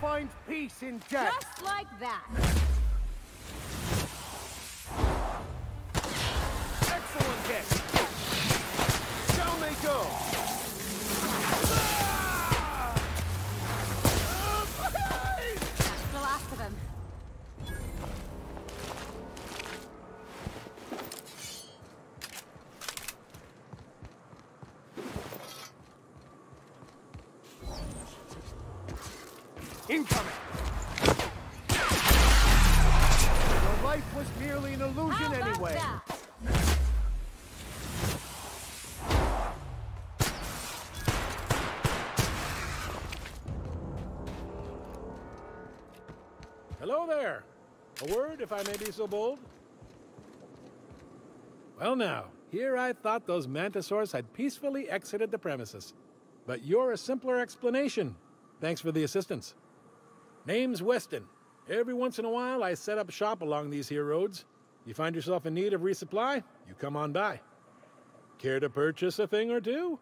Find peace in death. Just like that. Excellent hit. Down they go. That's the last of him. Incoming! Your life was merely an illusion anyway. That? Hello there. A word, if I may be so bold? Well now, here I thought those Mantisaurs had peacefully exited the premises. But you're a simpler explanation. Thanks for the assistance. Name's Weston. Every once in a while, I set up shop along these here roads. You find yourself in need of resupply, you come on by. Care to purchase a thing or two?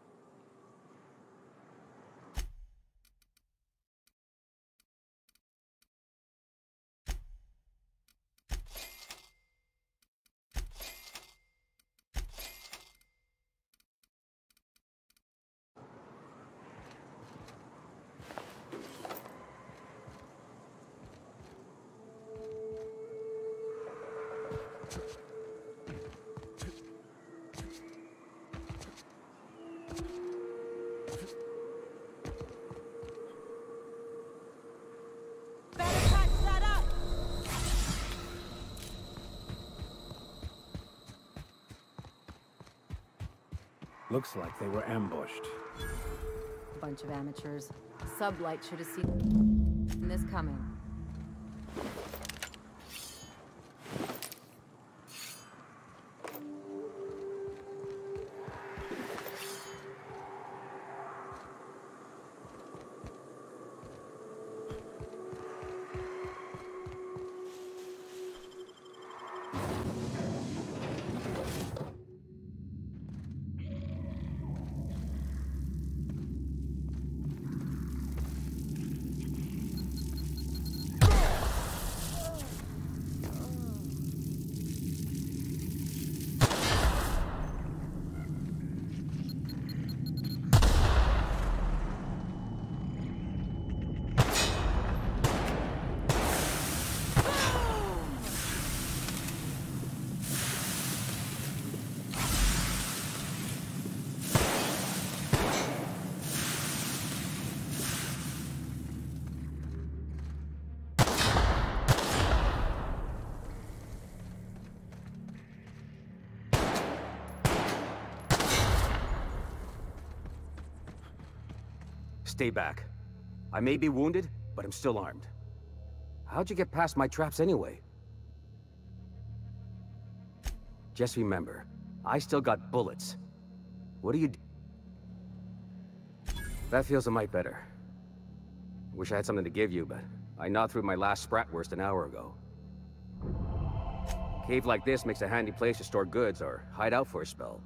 Looks like they were ambushed. Bunch of amateurs. Sublight should have seen this coming. Stay back. I may be wounded, but I'm still armed. How'd you get past my traps anyway? Just remember, I still got bullets. What do you do? That feels a mite better. Wish I had something to give you, but I gnawed through my last Spratwurst an hour ago. A cave like this makes a handy place to store goods or hide out for a spell.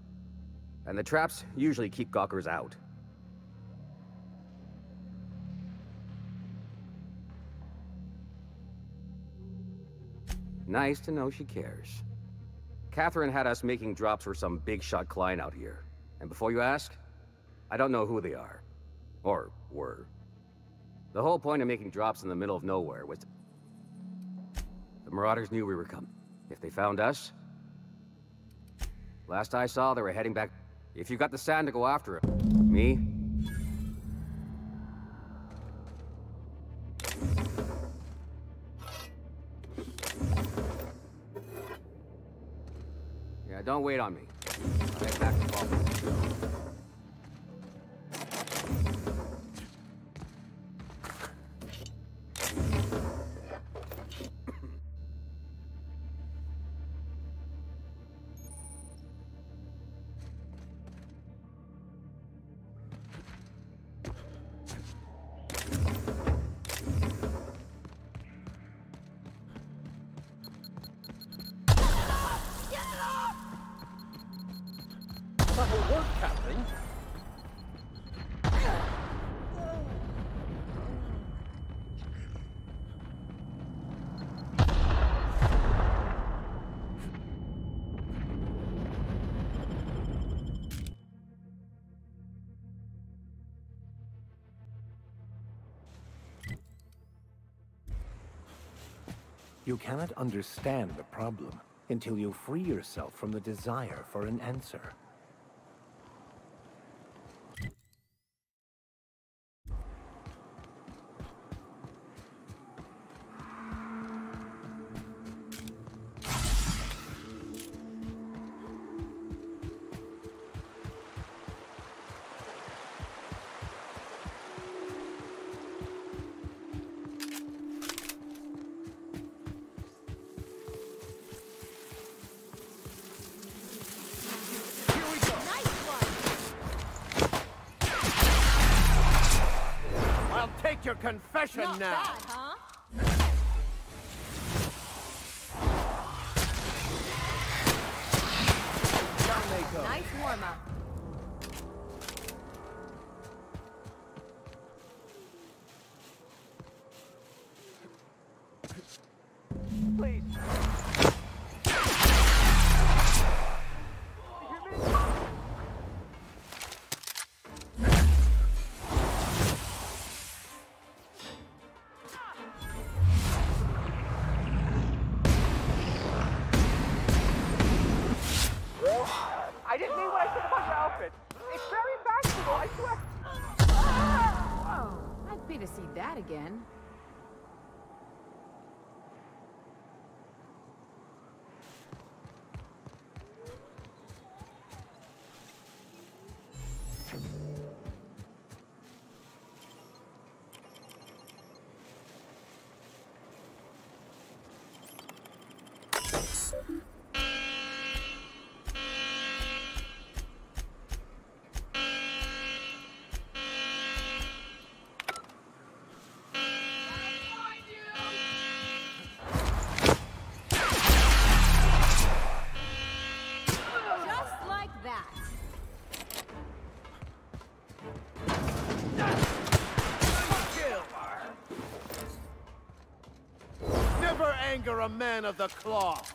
And the traps usually keep gawkers out. Nice to know she cares. Catherine had us making drops for some big-shot client out here. And before you ask, I don't know who they are. Or were. The whole point of making drops in the middle of nowhere was... The Marauders knew we were coming. If they found us... Last I saw, they were heading back... If you got the sand to go after them. Me? Yeah, don't wait on me. I'll head back to Boston. That'll work, Captain. You cannot understand the problem until you free yourself from the desire for an answer. Your confession Not now. bad, huh? Down they go. Nice warm-up. Please. I didn't mean what I said about your outfit. It's very fashionable, I swear. Oh, I'd pay to see that again. Never anger a man of the cloth.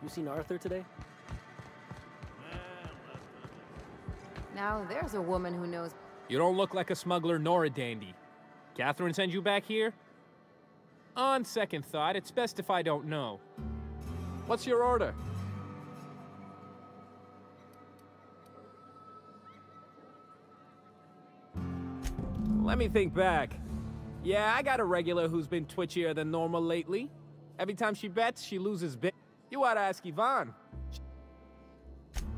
You seen Arthur today? Now there's a woman who knows. You don't look like a smuggler nor a dandy. Catherine sent you back here? On second thought, it's best if I don't know. What's your order? Let me think back. Yeah, I got a regular who's been twitchier than normal lately. Every time she bets, she loses big. You ought to ask Yvonne.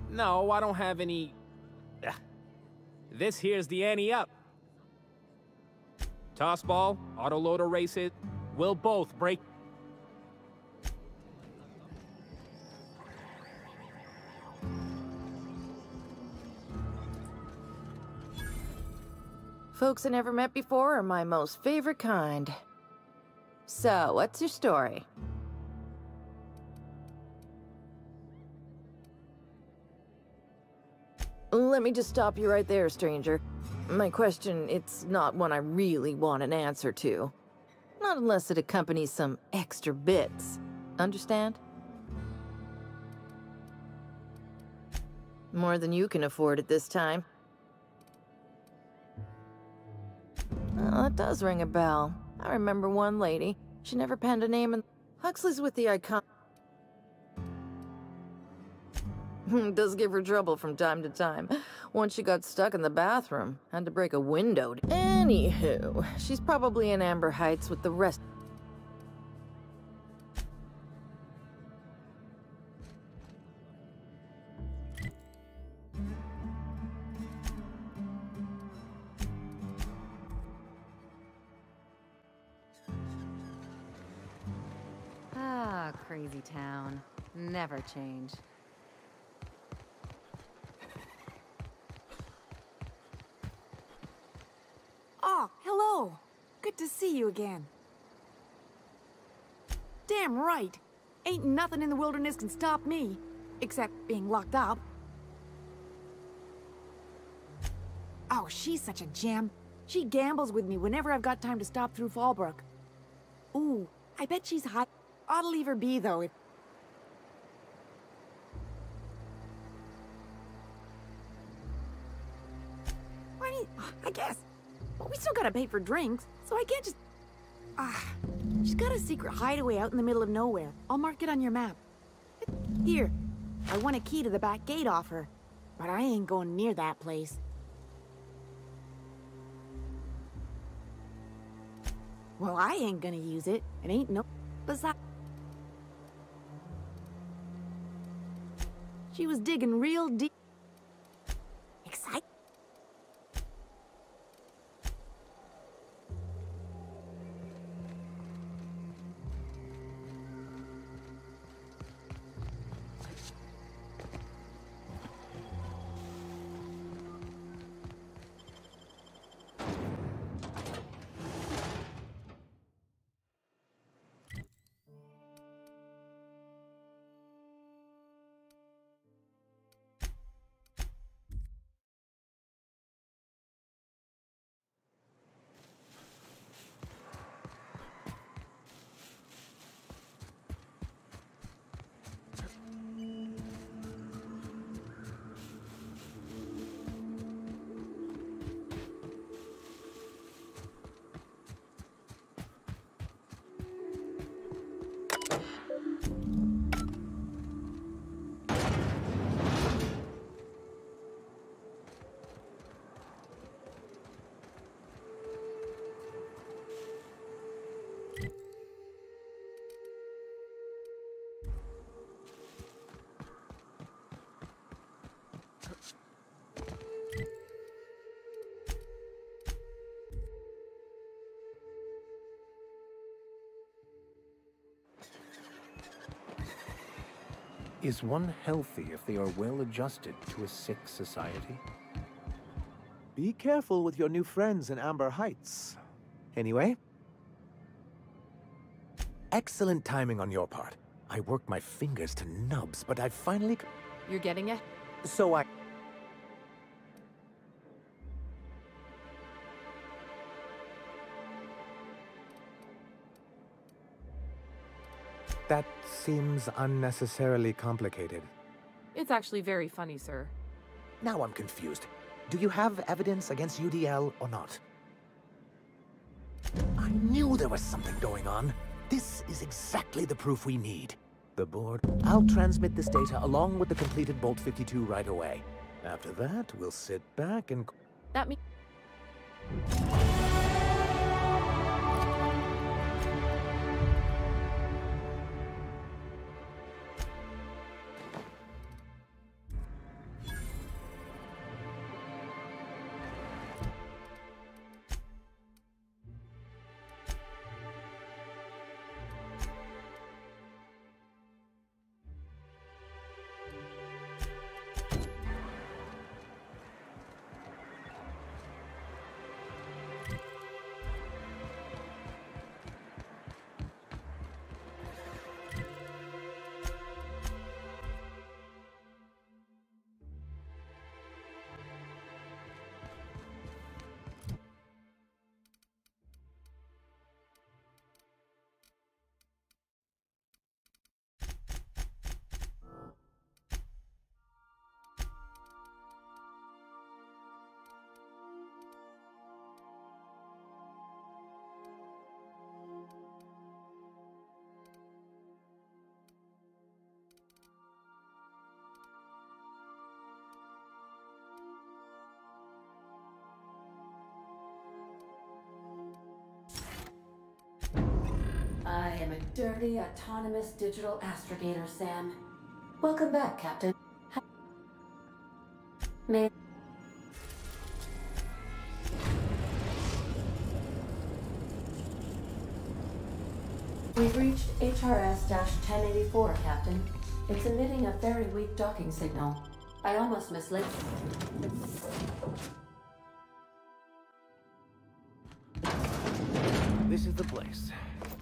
No, I don't have any... This here's the ante up. Toss ball, autoloader race it. We'll both break... Folks I never met before are my most favorite kind. So, what's your story? Let me just stop you right there, stranger. My question, it's not one I really want an answer to. Not unless it accompanies some extra bits. Understand? More than you can afford at this time. Well, that does ring a bell. I remember one lady. She never penned a name in... Huxley's with the icon... Does give her trouble from time to time. Once she got stuck in the bathroom. Had to break a window. Anywho, she's probably in Amber Heights with the rest... Ah, crazy town. Never change. Oh, hello. Good to see you again. Damn right. Ain't nothing in the wilderness can stop me. Except being locked up. Oh, she's such a gem. She gambles with me whenever I've got time to stop through Fallbrook. Ooh, I bet she's hot. Ought to leave her be, though, if... I mean, I guess. But we still gotta pay for drinks, so I can't just... She's got a secret hideaway out in the middle of nowhere. I'll mark it on your map. Here, I want a key to the back gate off her. But I ain't going near that place. Well, I ain't gonna use it. It ain't no... Besides... She was digging real deep. Excited. Is one healthy if they are well adjusted to a sick society? Be careful with your new friends in Amber Heights. Anyway, excellent timing on your part. I worked my fingers to nubs, but I finally... You're getting it? So I... That seems unnecessarily complicated. It's actually very funny, sir. Now I'm confused. Do you have evidence against UDL or not? I knew there was something going on. This is exactly the proof we need. The board. I'll transmit this data along with the completed Bolt 52 right away. After that, we'll sit back and... That means... I am a dirty, autonomous digital astrogator, Sam. Welcome back, Captain. May... We've reached HRS-1084, Captain. It's emitting a very weak docking signal. I almost misled you. This is the place.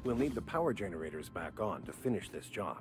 We'll need the power generators back on to finish this job.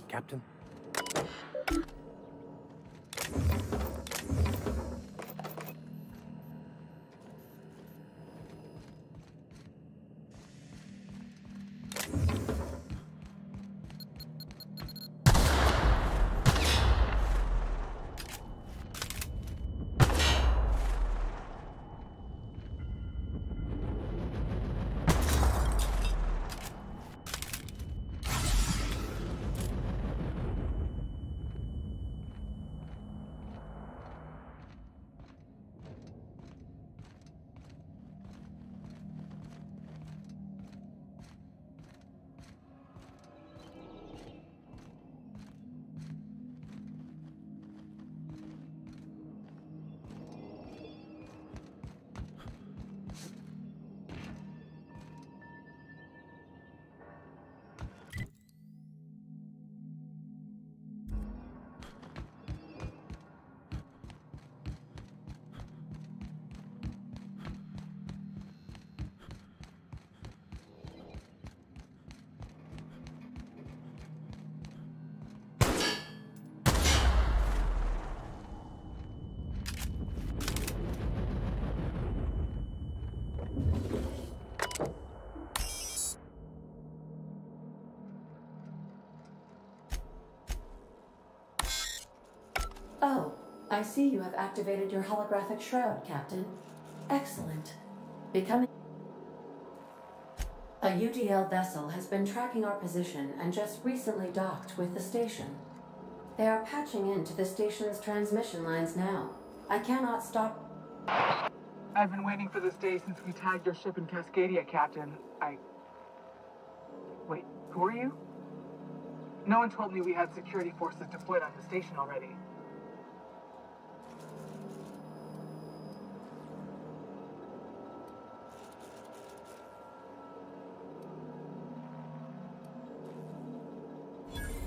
Captain? Oh, I see you have activated your holographic shroud, Captain. Excellent. Becoming... A UDL vessel has been tracking our position and just recently docked with the station. They are patching into the station's transmission lines now. I cannot stop... I've been waiting for this day since we tagged your ship in Cascadia, Captain. Wait, who are you? No one told me we had security forces deployed on the station already.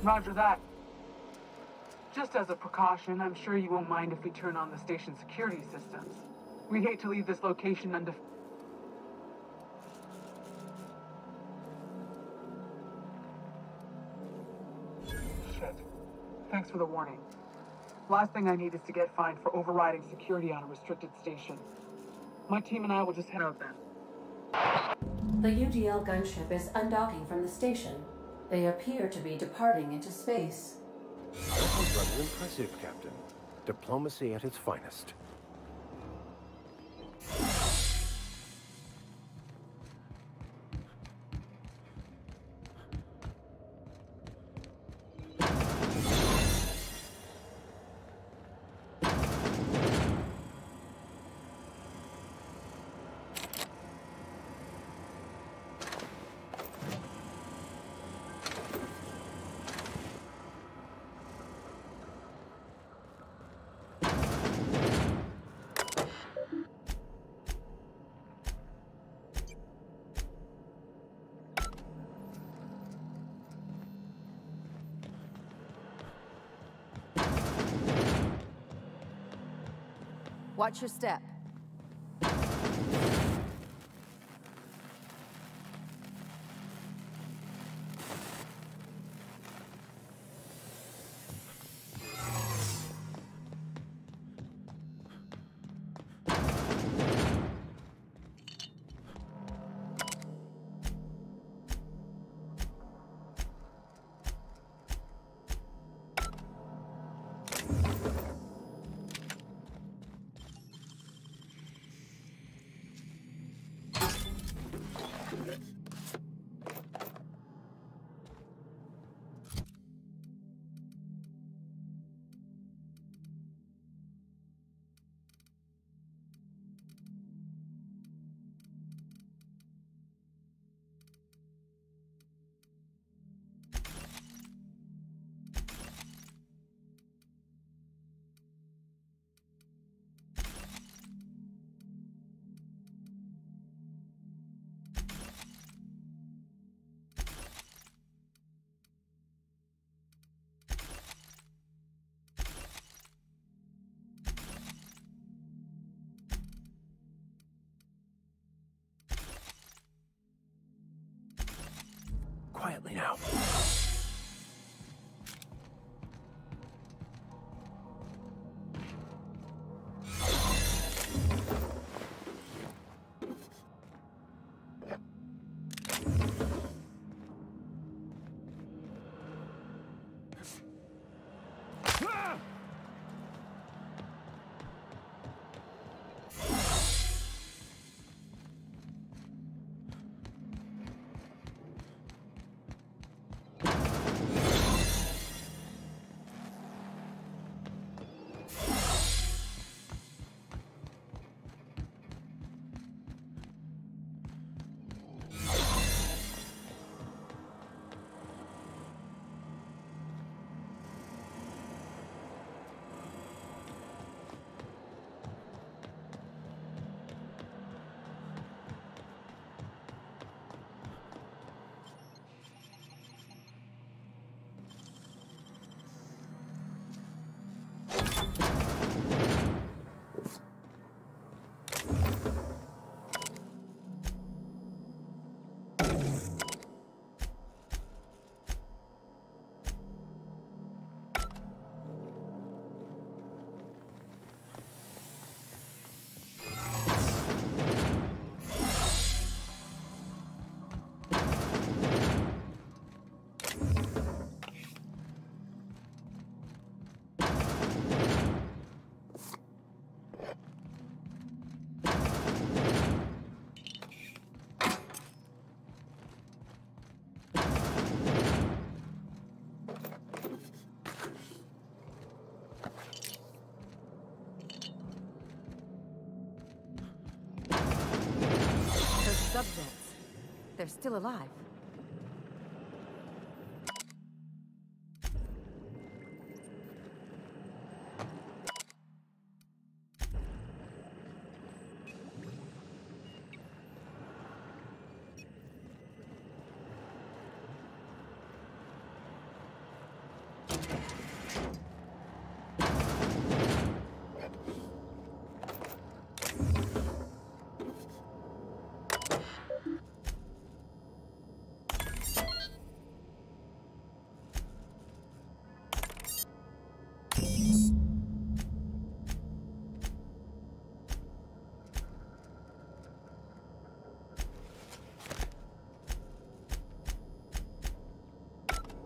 Roger that. Just as a precaution, I'm sure you won't mind if we turn on the station's security systems. We'd hate to leave this location Shit. Thanks for the warning. Last thing I need is to get fined for overriding security on a restricted station. My team and I will just head out then. The UDL gunship is undocking from the station. They appear to be departing into space. Sounds rather impressive, Captain. Diplomacy at its finest. Watch your step. subjects. They're still alive.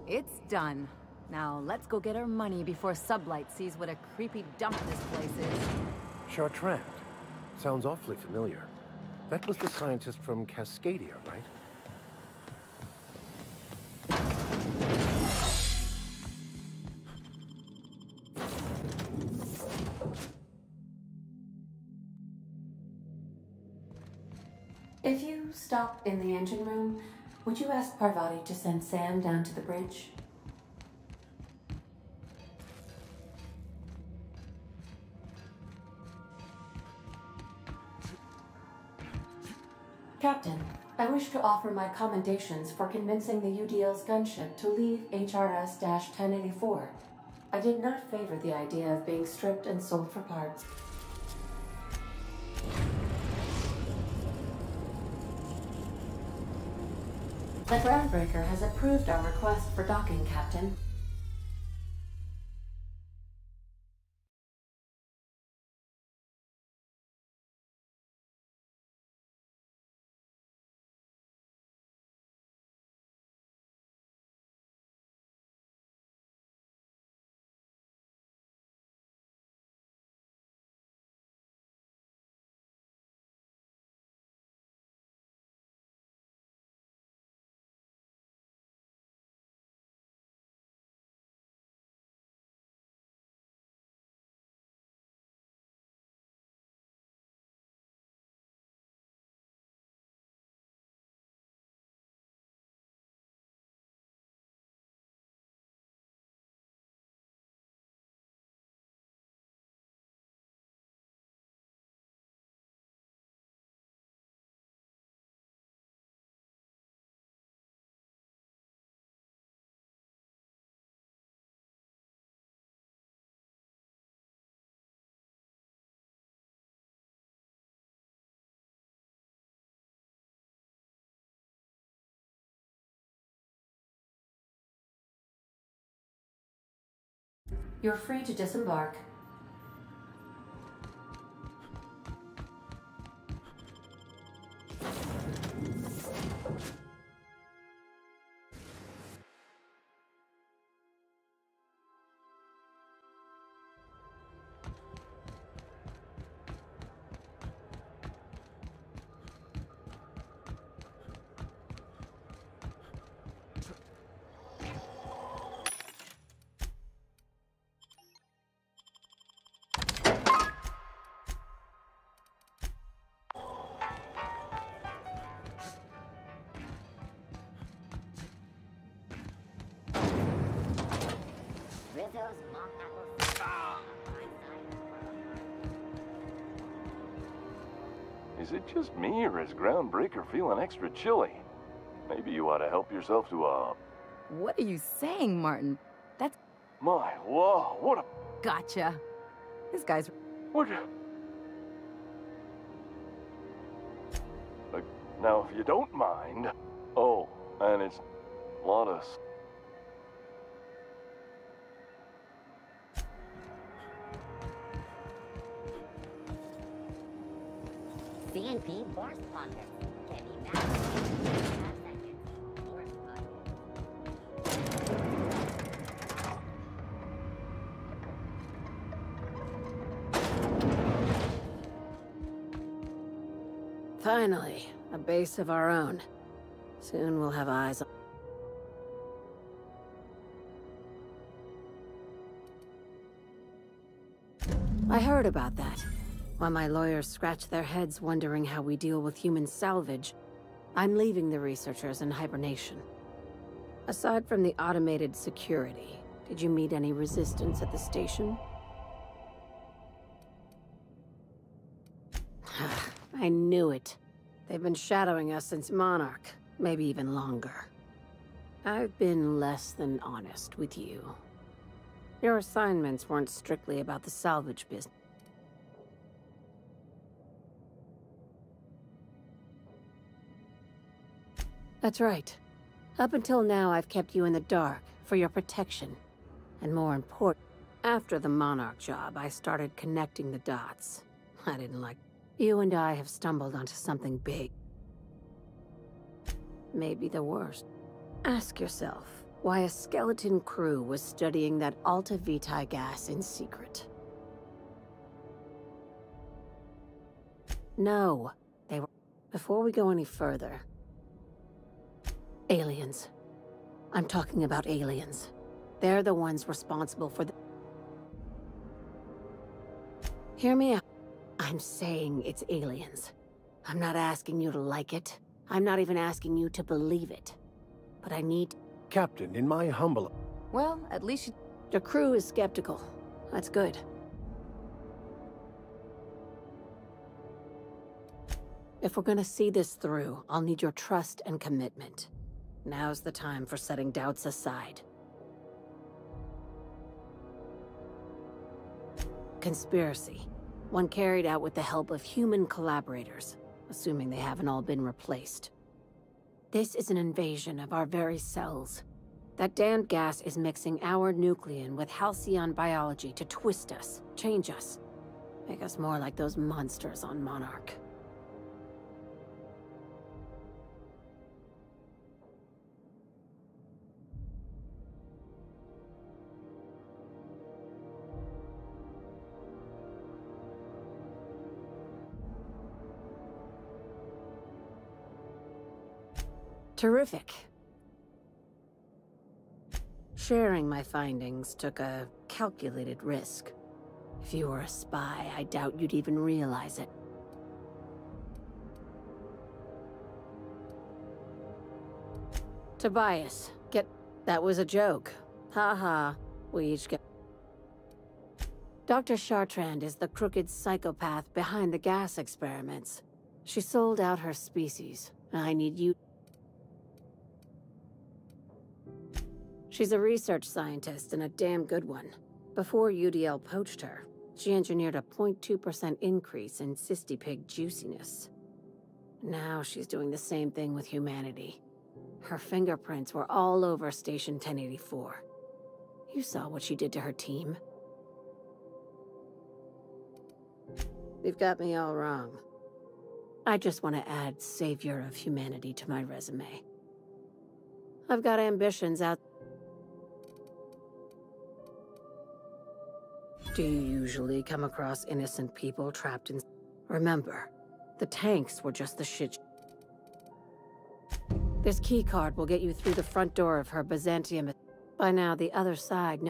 It's done. Now let's go get our money before Sublight sees what a creepy dump this place is. Chartrand. Sounds awfully familiar. That was the scientist from Cascadia, right? If you stop in the engine room, would you ask Parvati to send Sam down to the bridge? Captain, I wish to offer my commendations for convincing the UDL's gunship to leave HRS-1084. I did not favor the idea of being stripped and sold for parts. The Groundbreaker has approved our request for docking, Captain. You're free to disembark. Is it just me, or is Groundbreaker feeling extra chilly? Maybe you ought to help yourself to a... What are you saying, Martin? That's... My law, what a... Gotcha. This guy's... What? Now, if you don't mind... Oh, and it's... Lotus. CNP Force Pocket. Can be Finally, a base of our own. Soon we'll have eyes on... I heard about that. While my lawyers scratch their heads wondering how we deal with human salvage, I'm leaving the researchers in hibernation. Aside from the automated security, did you meet any resistance at the station? I knew it. They've been shadowing us since Monarch, maybe even longer. I've been less than honest with you. Your assignments weren't strictly about the salvage business. That's right. Up until now, I've kept you in the dark for your protection. And more important, after the Monarch job, I started connecting the dots. I didn't like... You and I have stumbled onto something big. Maybe the worst. Ask yourself why a skeleton crew was studying that Alta Vitae gas in secret. No, they were... Before we go any further... Aliens. I'm talking about aliens. They're the ones responsible for the... Hear me out. I'm saying it's aliens. I'm not asking you to like it. I'm not even asking you to believe it. But I need... Captain, in my humble... Well, at least you... Your crew is skeptical. That's good. If we're gonna see this through, I'll need your trust and commitment. Now's the time for setting doubts aside. Conspiracy. One carried out with the help of human collaborators, assuming they haven't all been replaced. This is an invasion of our very cells. That damned gas is mixing our nucleon with halcyon biology to twist us, change us, make us more like those monsters on Monarch. Terrific. Sharing my findings took a calculated risk. If you were a spy, I doubt you'd even realize it. Tobias, get... That was a joke. Haha, we each get... Dr. Chartrand is the crooked psychopath behind the gas experiments. She sold out her species. I need you... She's a research scientist and a damn good one. Before UDL poached her, she engineered a 0.2% increase in cystipig juiciness. Now she's doing the same thing with humanity. Her fingerprints were all over Station 1084. You saw what she did to her team. You've got me all wrong. I just want to add Savior of Humanity to my resume. I've got ambitions out... Do you usually come across innocent people trapped in... Remember, the tanks were just the shit... This keycard will get you through the front door of her Byzantium. By now, the other side...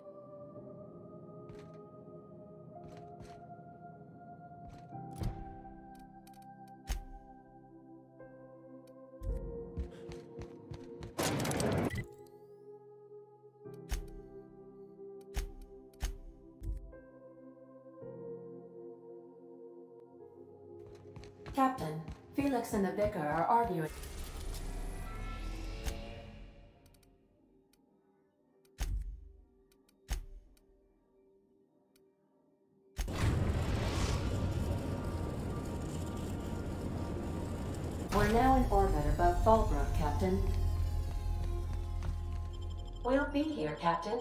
Captain, Felix and the Vicar are arguing. We're now in orbit above Fallbrook, Captain. We'll be here, Captain.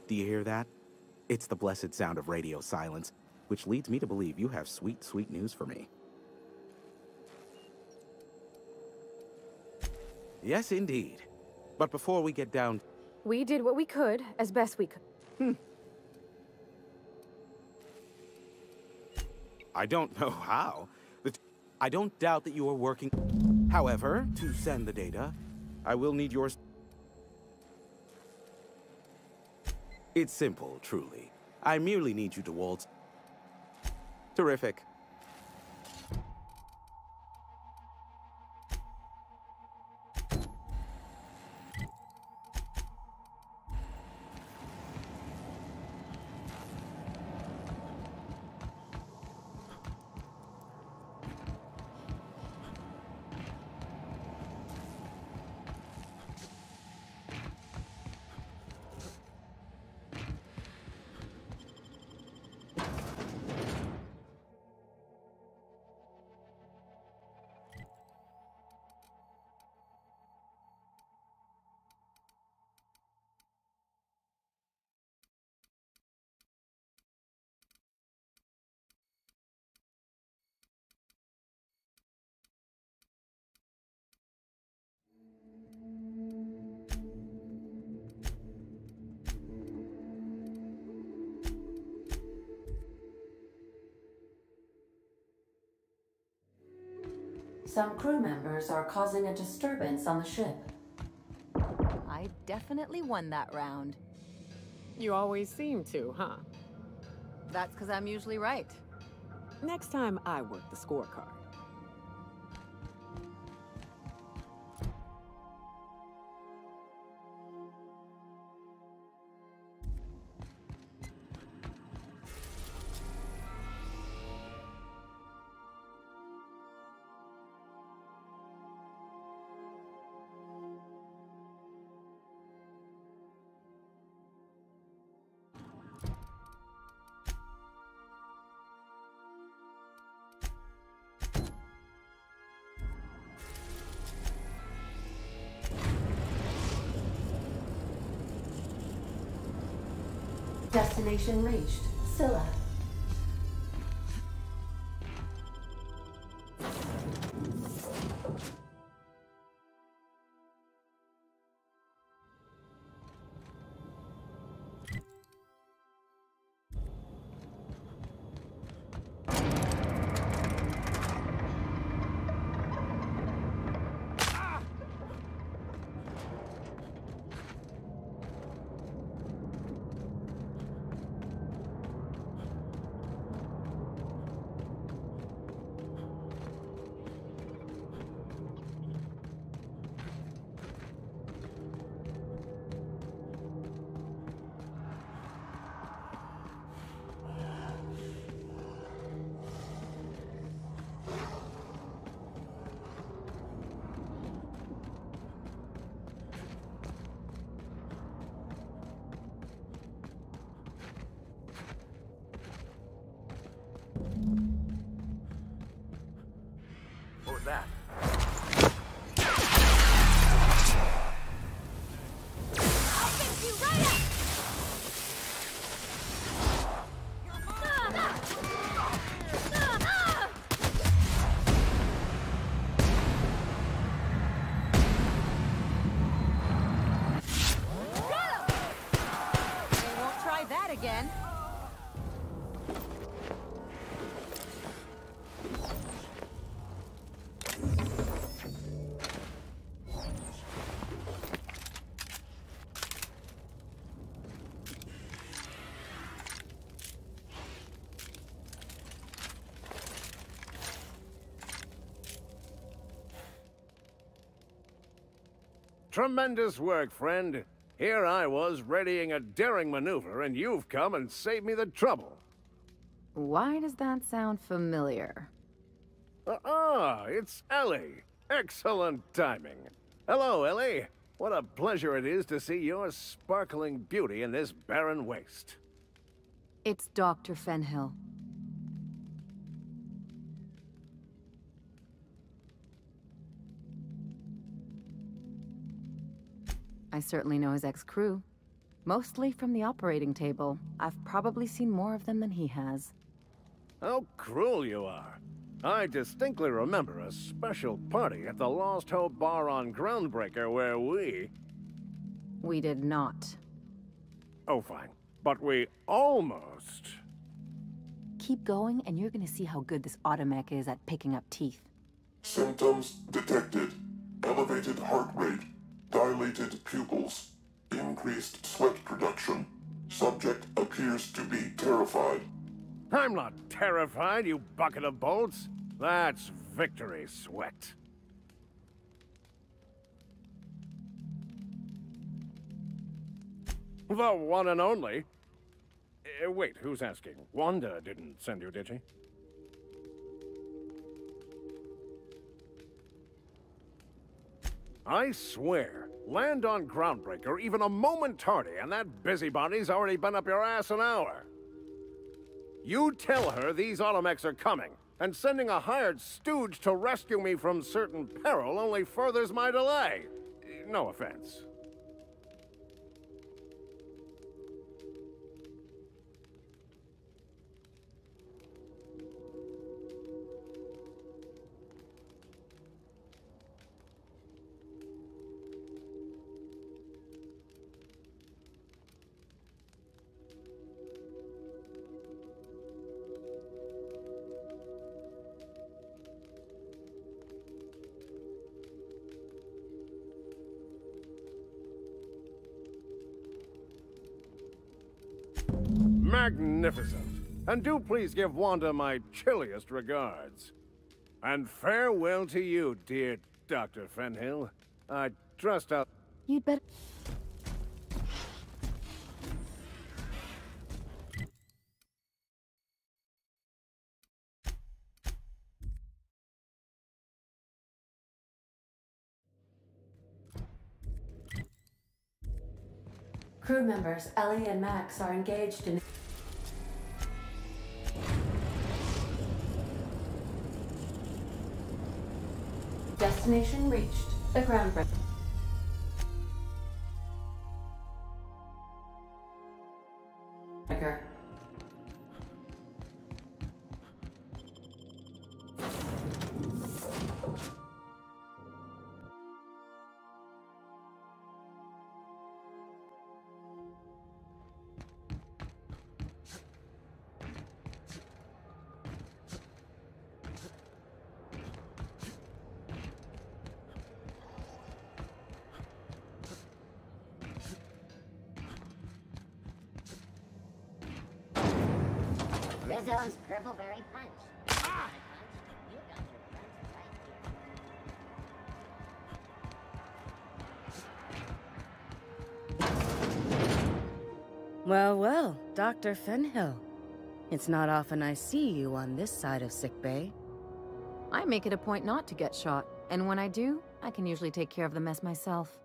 Do you hear that? It's the blessed sound of radio silence, which leads me to believe you have sweet, sweet news for me. Yes, indeed. But before we get down... We did what we could, as best we could. I don't know how. I don't doubt that you are working... However, to send the data, I will need yours... It's simple, truly. I merely need you to waltz... Terrific. Some crew members are causing a disturbance on the ship. I definitely won that round. You always seem to, huh? That's because I'm usually right. Next time, I work the scorecard. Destination reached. Scylla. What was that? I'll fix you right up! They won't try that again. Tremendous work, friend. Here I was readying a daring maneuver, and you've come and saved me the trouble. Why does that sound familiar? It's Ellie. Excellent timing. Hello, Ellie. What a pleasure it is to see your sparkling beauty in this barren waste. It's Dr. Fenhill. I certainly know his ex-crew. Mostly from the operating table. I've probably seen more of them than he has. How cruel you are. I distinctly remember a special party at the Lost Hope Bar on Groundbreaker where We did not. Oh, fine. But we almost... Keep going, and you're gonna see how good this automech is at picking up teeth. Symptoms detected. Elevated heart rate, dilated pupils, increased sweat production. Subject appears to be terrified. I'm not terrified, you bucket of bolts. That's victory sweat. The one and only. Wait, who's asking? Wanda didn't send you, did she? I swear, land on Groundbreaker even a moment tardy, and that busybody's already been up your ass an hour. You tell her these automechs are coming, and sending a hired stooge to rescue me from certain peril only furthers my delay. No offense. Magnificent. And do please give Wanda my chilliest regards. And farewell to you, dear Dr. Fenhill. I trust I'll... You'd better... Crew members Ellie and Max are engaged in... Destination reached. The Groundbreaker. Rizzo's Purpleberry Punch. Ah! You got your friends right here. Well, well, Dr. Fenhill. It's not often I see you on this side of sickbay. I make it a point not to get shot, and when I do, I can usually take care of the mess myself.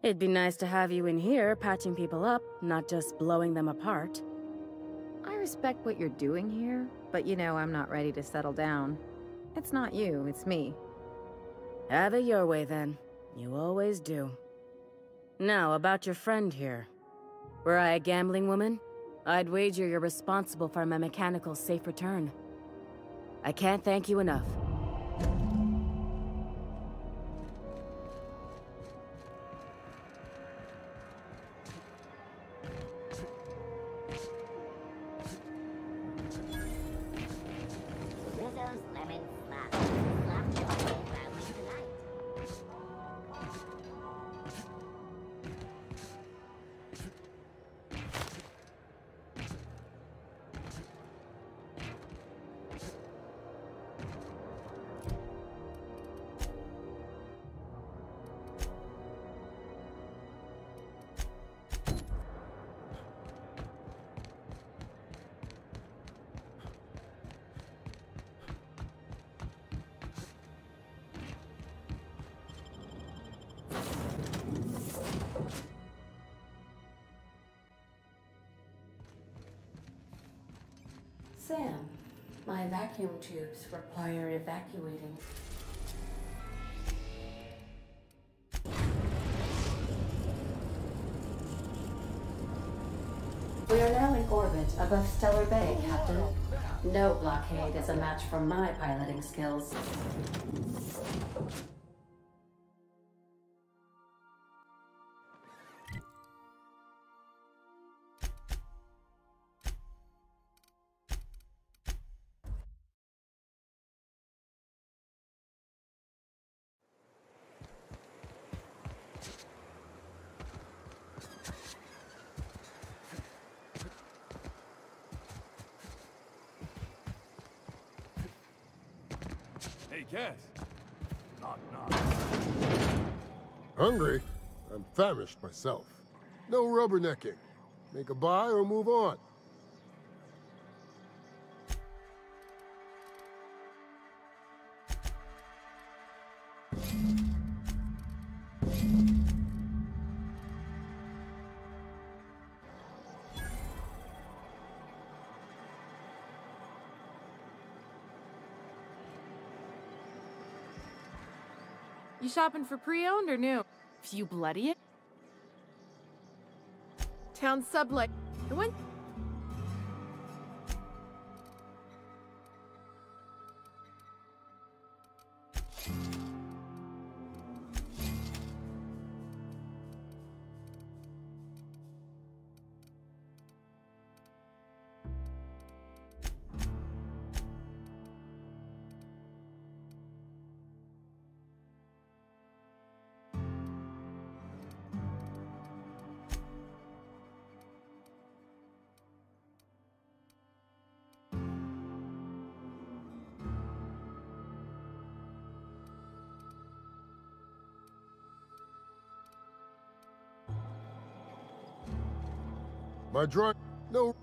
It'd be nice to have you in here patching people up, not just blowing them apart. I respect what you're doing here, but you know I'm not ready to settle down. It's not you, it's me. Have it your way then. You always do. Now, about your friend here. Were I a gambling woman, I'd wager you're responsible for my mechanical safe return. I can't thank you enough. Rizzo's Lemon Slap. Slap chocolate brownie tonight. Sam, my vacuum tubes require evacuating. orbit above Stellar Bay, Captain. No blockade is a match for my piloting skills. Hey, Cass. Knock, knock. Hungry? I'm famished myself. No rubbernecking. Make a buy or move on. You shopping for pre-owned or new? You bloody it. Town sublet. The one. My drawing... No...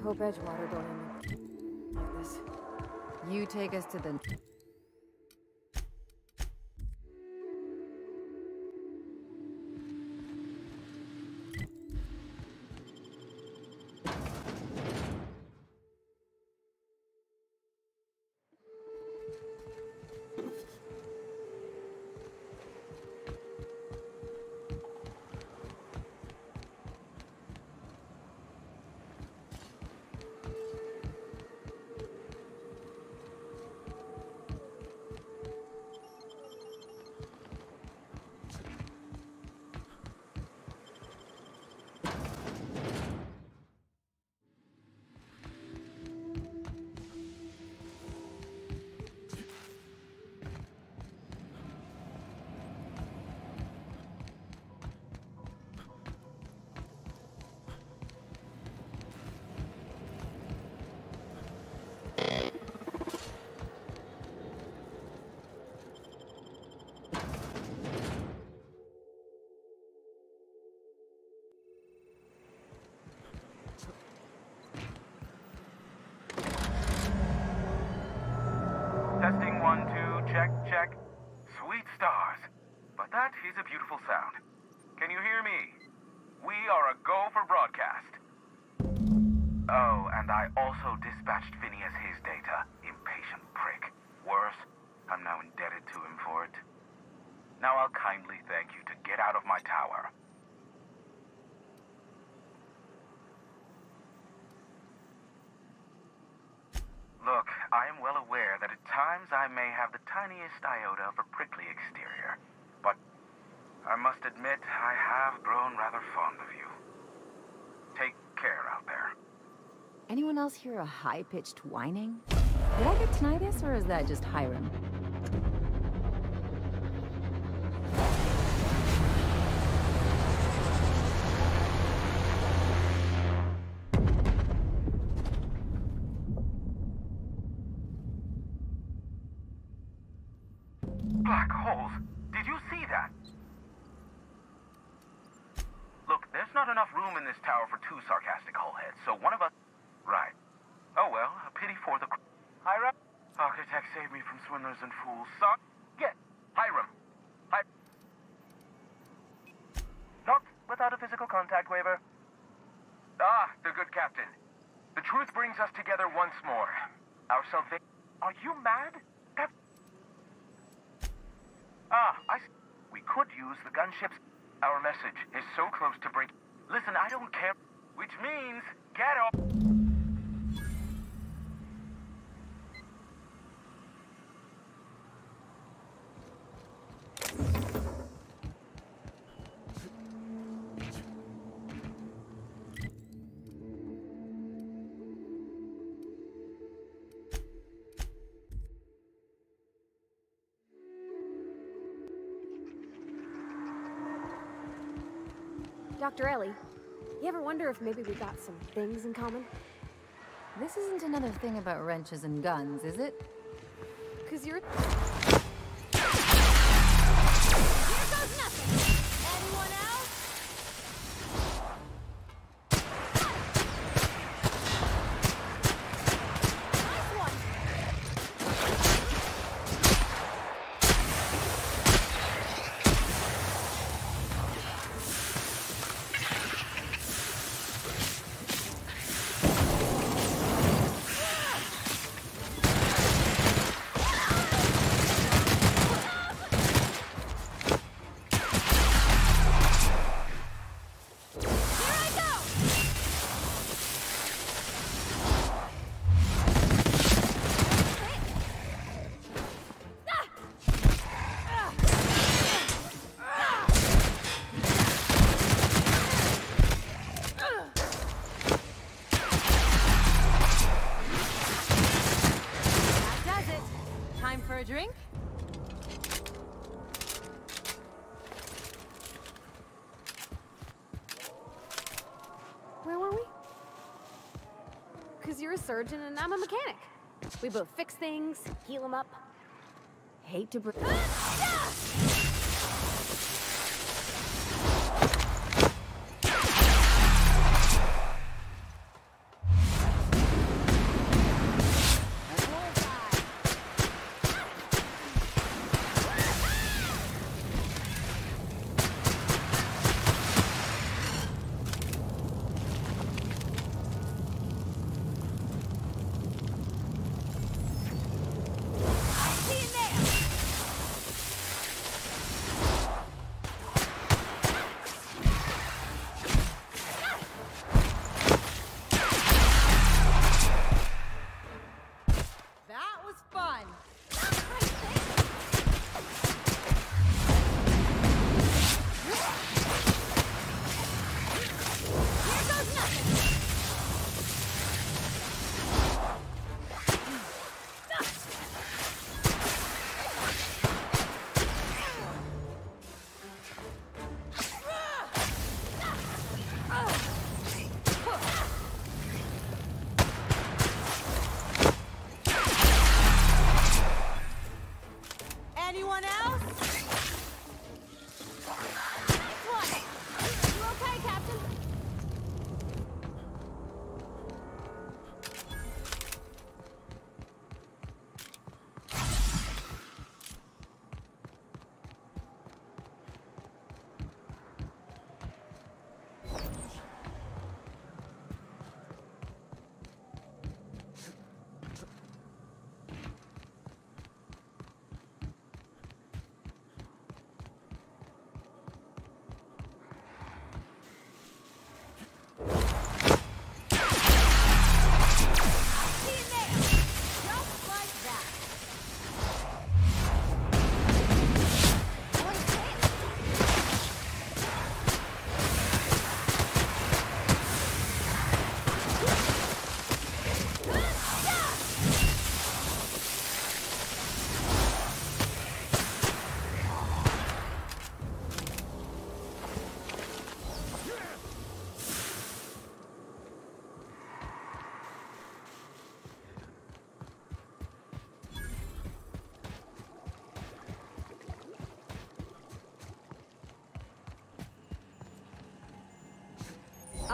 hope Edgewater don't end up like this. You take us to the... Testing 1, 2, check, check. Sweet stars. But that is a beautiful sound. Can you hear me? We are a go for broadcast. Oh, and I also dispatched Phineas his data. Impatient prick. Worse, I'm now indebted to him for it. Now I'll kindly thank you to get out of my tower. Look, I am well aware that at times I may have the tiniest iota of a prickly exterior, but I must admit I have grown rather fond of you. Take care out there. Anyone else hear a high-pitched whining? Did I get tinnitus, or is that just Hiram? Black holes. Did you see that? Look, there's not enough room in this tower for two sarcastic hullheads, so one of us... Right. Oh well, a pity for the... Hiram? Architect, save me from swindlers and fools. Son? Get! Hiram! Not without a physical contact waiver. Ah, the good captain. The truth brings us together once more. Our salvation... Are you mad? We could use the gunships. Our message is so close to break. Listen, I don't care. Which means, get off. Dr. Ellie, you ever wonder if maybe we got some things in common? This isn't another thing about wrenches and guns, is it? 'Cause you're... Drink? Where were we? 'Cause you're a surgeon and I'm a mechanic. We both fix things, heal them up. Hate to break...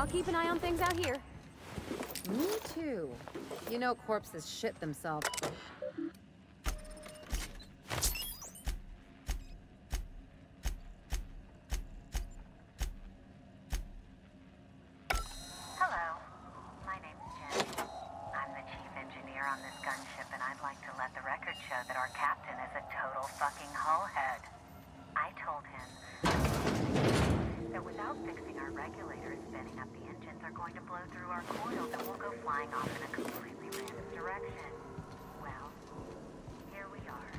I'll keep an eye on things out here. Me too. You know corpses shit themselves. Hello. My name's Jen. I'm the chief engineer on this gunship, and I'd like to let the record show that our captain is a total fucking hullhead. I told him that without fixing our regulators, spinning up the engines are going to blow through our coils and we'll go flying off in a completely random direction. Well, here we are.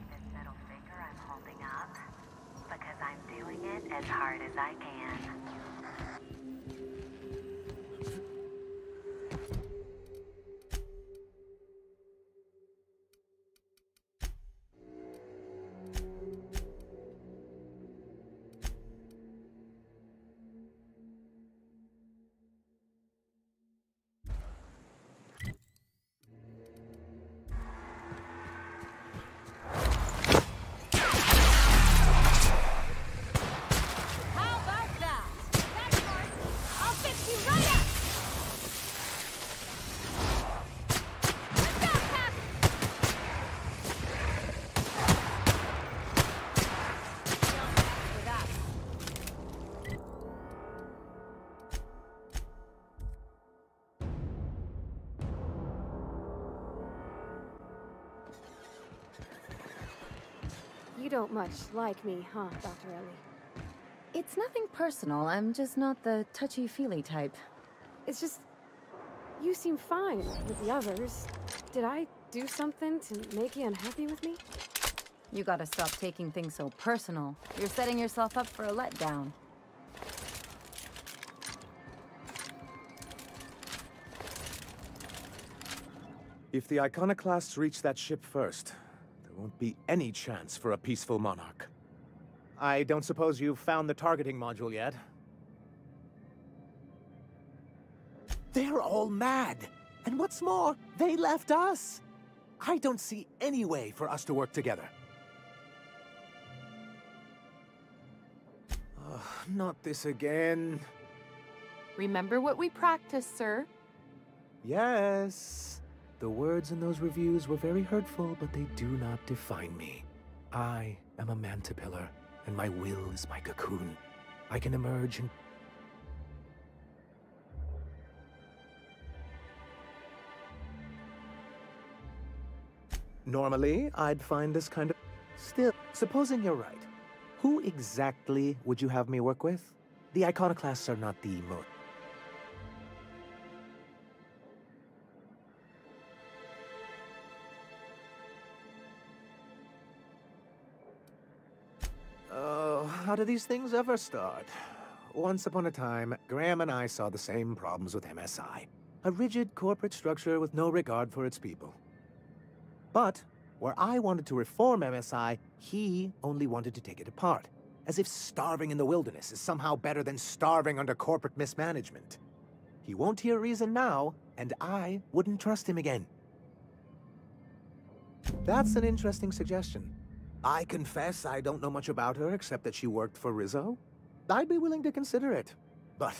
This middle finger I'm holding up because I'm doing it as hard as I can. You don't much like me, huh, Dr. Ellie? It's nothing personal. I'm just not the touchy-feely type. It's just... you seem fine with the others. Did I do something to make you unhappy with me? You gotta stop taking things so personal. You're setting yourself up for a letdown. If the Iconoclasts reach that ship first, there won't be any chance for a peaceful monarch. I don't suppose you've found the targeting module yet? They're all mad! And what's more, they left us! I don't see any way for us to work together. Not this again. Remember what we practiced, sir? Yes. The words in those reviews were very hurtful, but they do not define me. I am a mantipillar, and my will is my cocoon. I can emerge and... Normally, I'd find this kind of... Still, supposing you're right, who exactly would you have me work with? The Iconoclasts are not the most... Oh, how do these things ever start? Once upon a time, Graham and I saw the same problems with MSI. A rigid corporate structure with no regard for its people. But, where I wanted to reform MSI, he only wanted to take it apart. As if starving in the wilderness is somehow better than starving under corporate mismanagement. He won't hear reason now, and I wouldn't trust him again. That's an interesting suggestion. I confess I don't know much about her except that she worked for Rizzo. I'd be willing to consider it, but...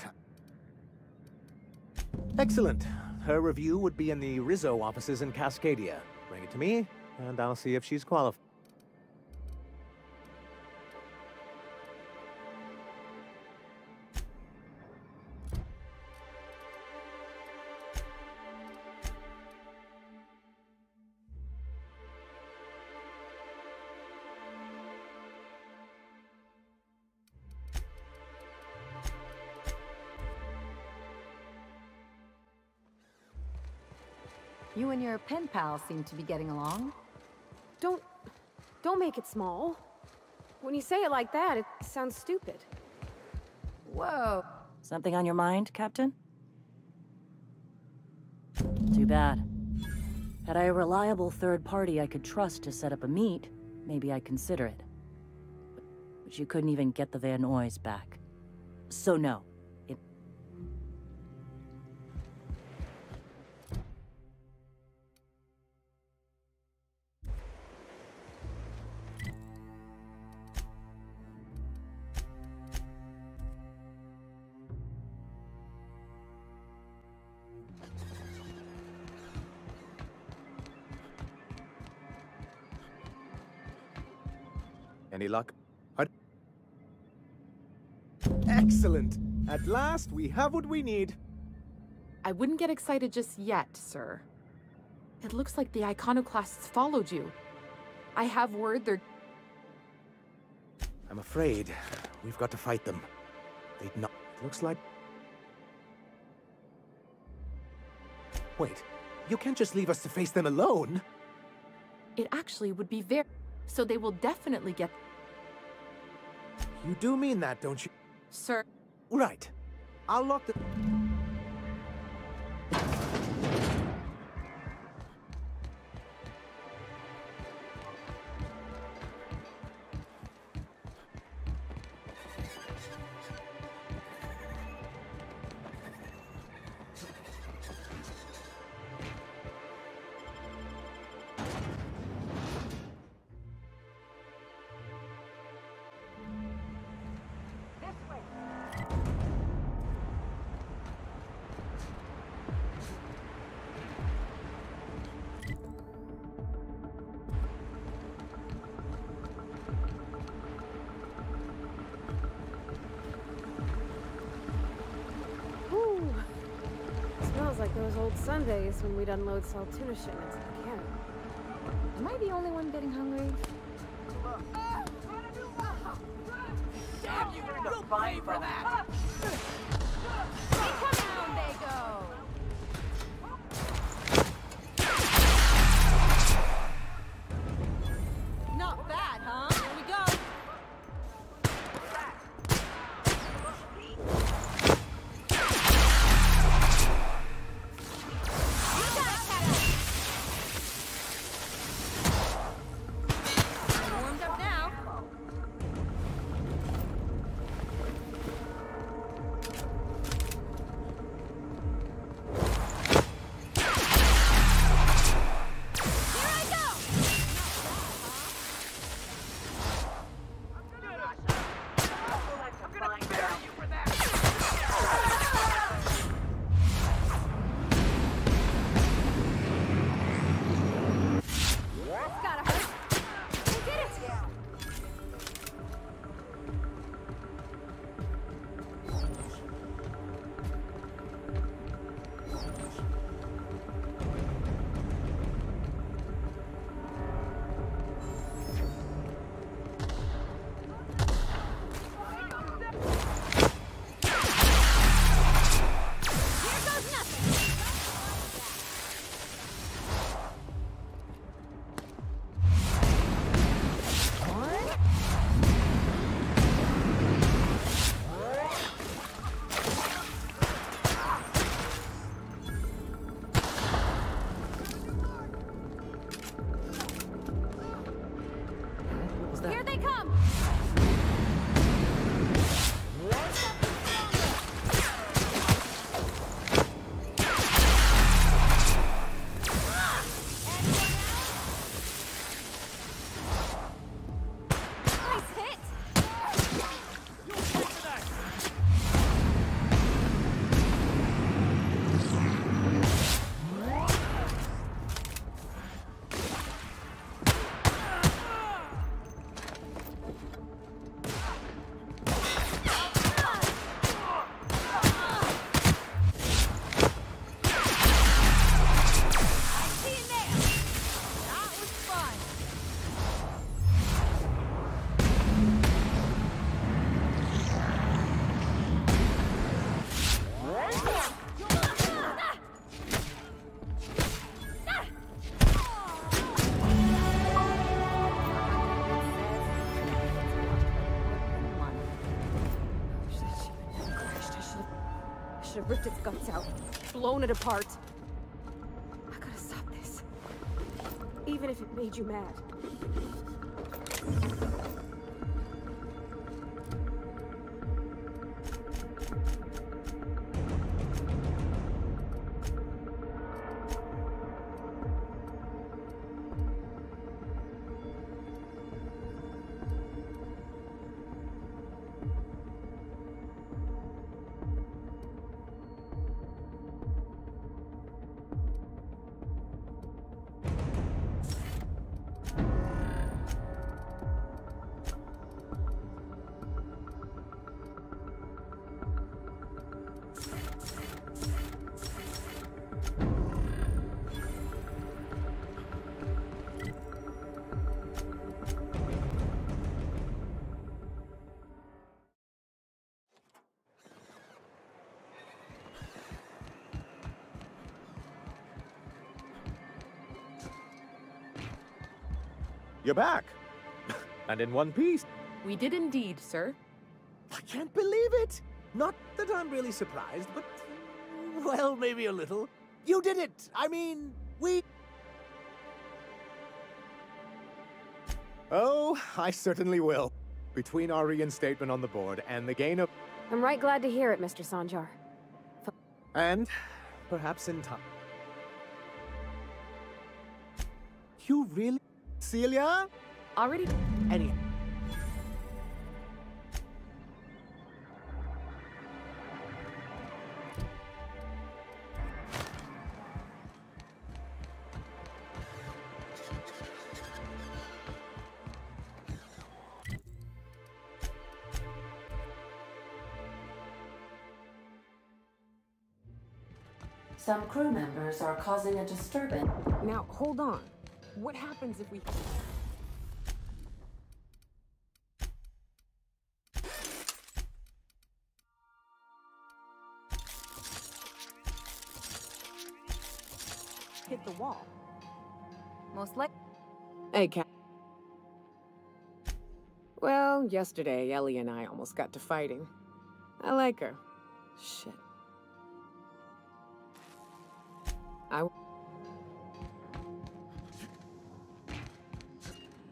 Excellent. Her review would be in the Rizzo offices in Cascadia. Bring it to me, and I'll see if she's qualified. You and your pen pal seem to be getting along. Don't make it small. When you say it like that, it sounds stupid. Whoa. Something on your mind, Captain? Too bad. Had I a reliable third party I could trust to set up a meet, maybe I'd consider it. But you couldn't even get the Van Nuys back. So no. Any luck? Excellent! At last, we have what we need. I wouldn't get excited just yet, sir. It looks like the Iconoclasts followed you. I have word they're... I'm afraid we've got to fight them. They'd not... Looks like... Wait, you can't just leave us to face them alone! It actually would be very... So they will definitely get... You do mean that, don't you? Sir... Right. I'll lock the... Smells like those old Sundays when we'd unload Saltuna shipments in the cannon. Am I the only one getting hungry? Damn you, you'll pay for that! Down they go! Not bad, huh? Here we go! Here they come! Should have ripped its guts out, blown it apart. I gotta stop this. Even if it made you mad. You're back. And in one piece. We did indeed, sir. I can't believe it! Not that I'm really surprised, but... well, maybe a little. You did it! I mean, we... Oh, I certainly will. Between our reinstatement on the board and the gain of... I'm right glad to hear it, Mr. Sanjar. And perhaps in time. You really... Celia? Already... Anyhow. Some crew members are causing a disturbance. Now, hold on. What happens if we... hit the wall? Most likely. Hey, Cap. Well, yesterday, Ellie and I almost got to fighting. I like her. Shit.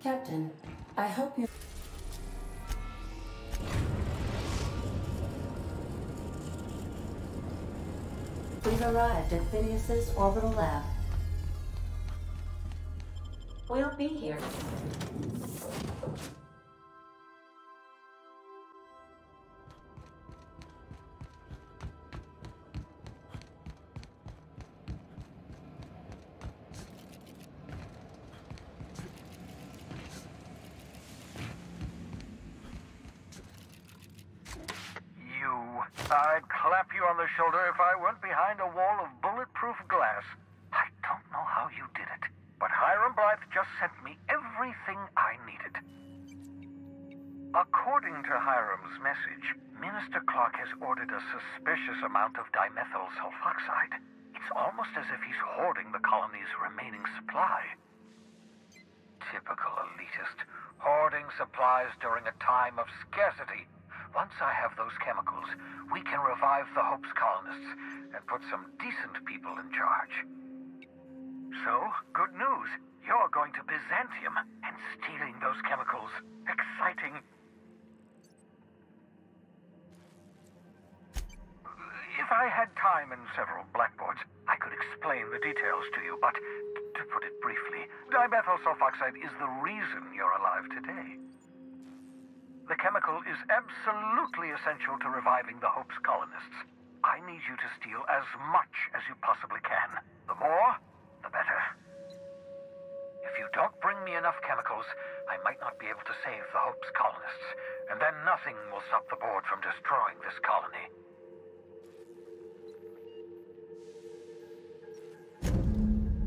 Captain, I hope you... We've arrived at Phineas's orbital lab. We'll be here. I'd clap you on the shoulder if I weren't behind a wall of bulletproof glass. I don't know how you did it, but Hiram Blythe just sent me everything I needed. According to Hiram's message, Minister Clark has ordered a suspicious amount of dimethyl sulfoxide. It's almost as if he's hoarding the colony's remaining supply. Typical elitist, hoarding supplies during a time of scarcity. Once I have those chemicals, we can revive the Hope's colonists and put some decent people in charge. So, good news. You're going to Byzantium and stealing those chemicals. Exciting. If I had time and several blackboards, I could explain the details to you, but to put it briefly, dimethyl sulfoxide is the reason you're alive today. The chemical is absolutely essential to reviving the Hope's colonists. I need you to steal as much as you possibly can. The more, the better. If you don't bring me enough chemicals, I might not be able to save the Hope's colonists, and then nothing will stop the board from destroying this colony.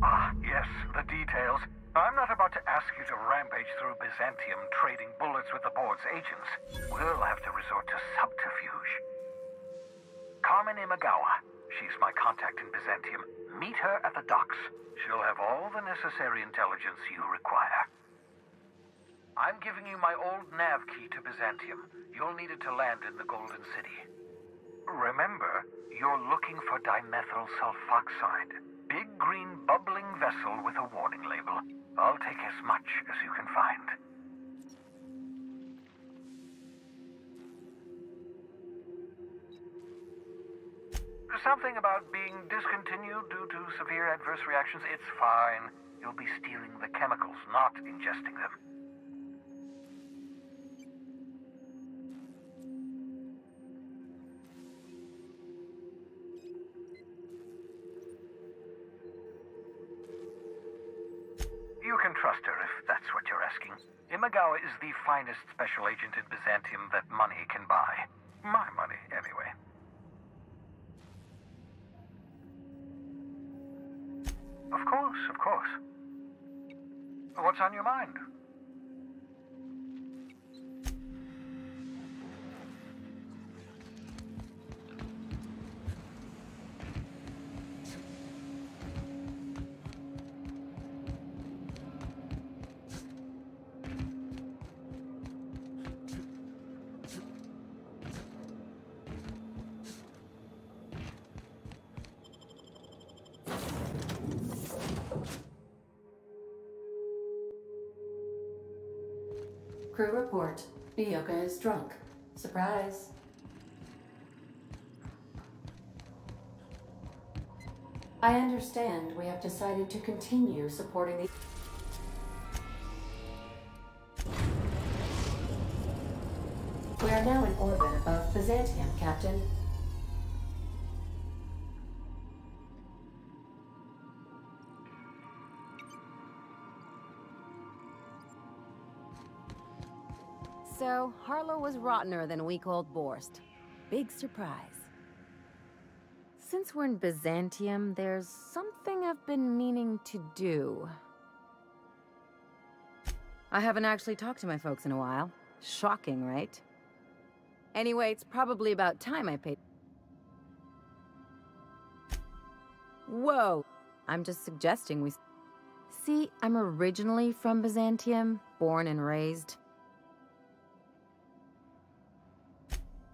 Ah, yes, the details. I'm not about to ask you to rampage through Byzantium trading bullets with the board's agents. We'll have to resort to subterfuge. Carmen Imagawa. She's my contact in Byzantium. Meet her at the docks. She'll have all the necessary intelligence you require. I'm giving you my old nav key to Byzantium. You'll need it to land in the Golden City. Remember, you're looking for dimethyl sulfoxide. Big green bubbling vessel with a warning label. I'll take as much as you can find. Something about being discontinued due to severe adverse reactions. It's fine. You'll be stealing the chemicals, not ingesting them. You can trust her if that's what you're asking. Imagawa is the finest special agent in Byzantium that money can buy. My money, anyway. Of course, of course. What's on your mind? Crew report. Nyoka is drunk. Surprise. I understand we have decided to continue supporting the... We are now in orbit above Byzantium, Captain. So, Harlow was rottener than week-old Borst. Big surprise. Since we're in Byzantium, there's something I've been meaning to do. I haven't actually talked to my folks in a while. Shocking, right? Anyway, it's probably about time I paid... Whoa! I'm just suggesting we... See, I'm originally from Byzantium, born and raised.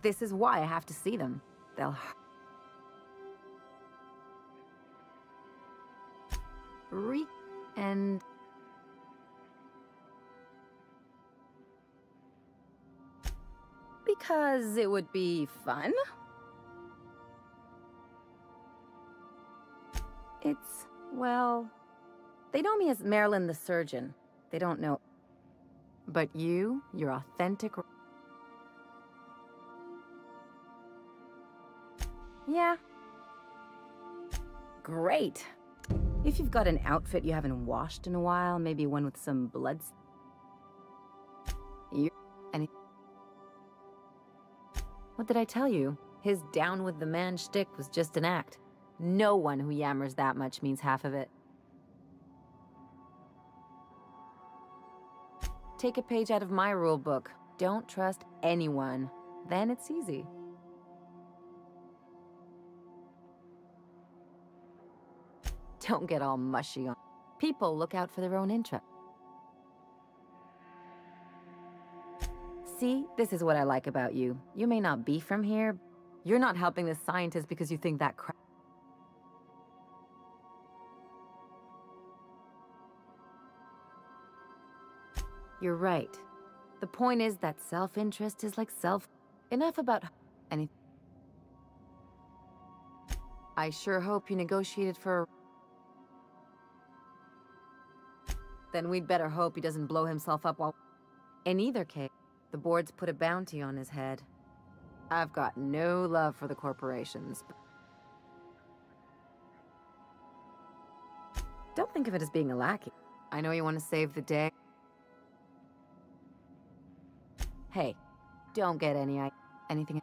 This is why I have to see them. They'll... and... Because it would be fun? It's, well... They know me as Marilyn the Surgeon. They don't know... But you're authentic... Yeah. Great. If you've got an outfit you haven't washed in a while, maybe one with some blood... What did I tell you? His down with the man shtick was just an act. No one who yammers that much means half of it. Take a page out of my rule book. Don't trust anyone. Then it's easy. Don't get all mushy on. People look out for their own interest. See, this is what I like about you. You may not be from here. You're not helping the scientists because you think that crap. You're right. The point is that self-interest is like Enough about anything. I sure hope you negotiated for... Then we'd better hope he doesn't blow himself up while... In either case, the board's put a bounty on his head. I've got no love for the corporations. Don't think of it as being a lackey. I know you want to save the day. Hey, don't get anything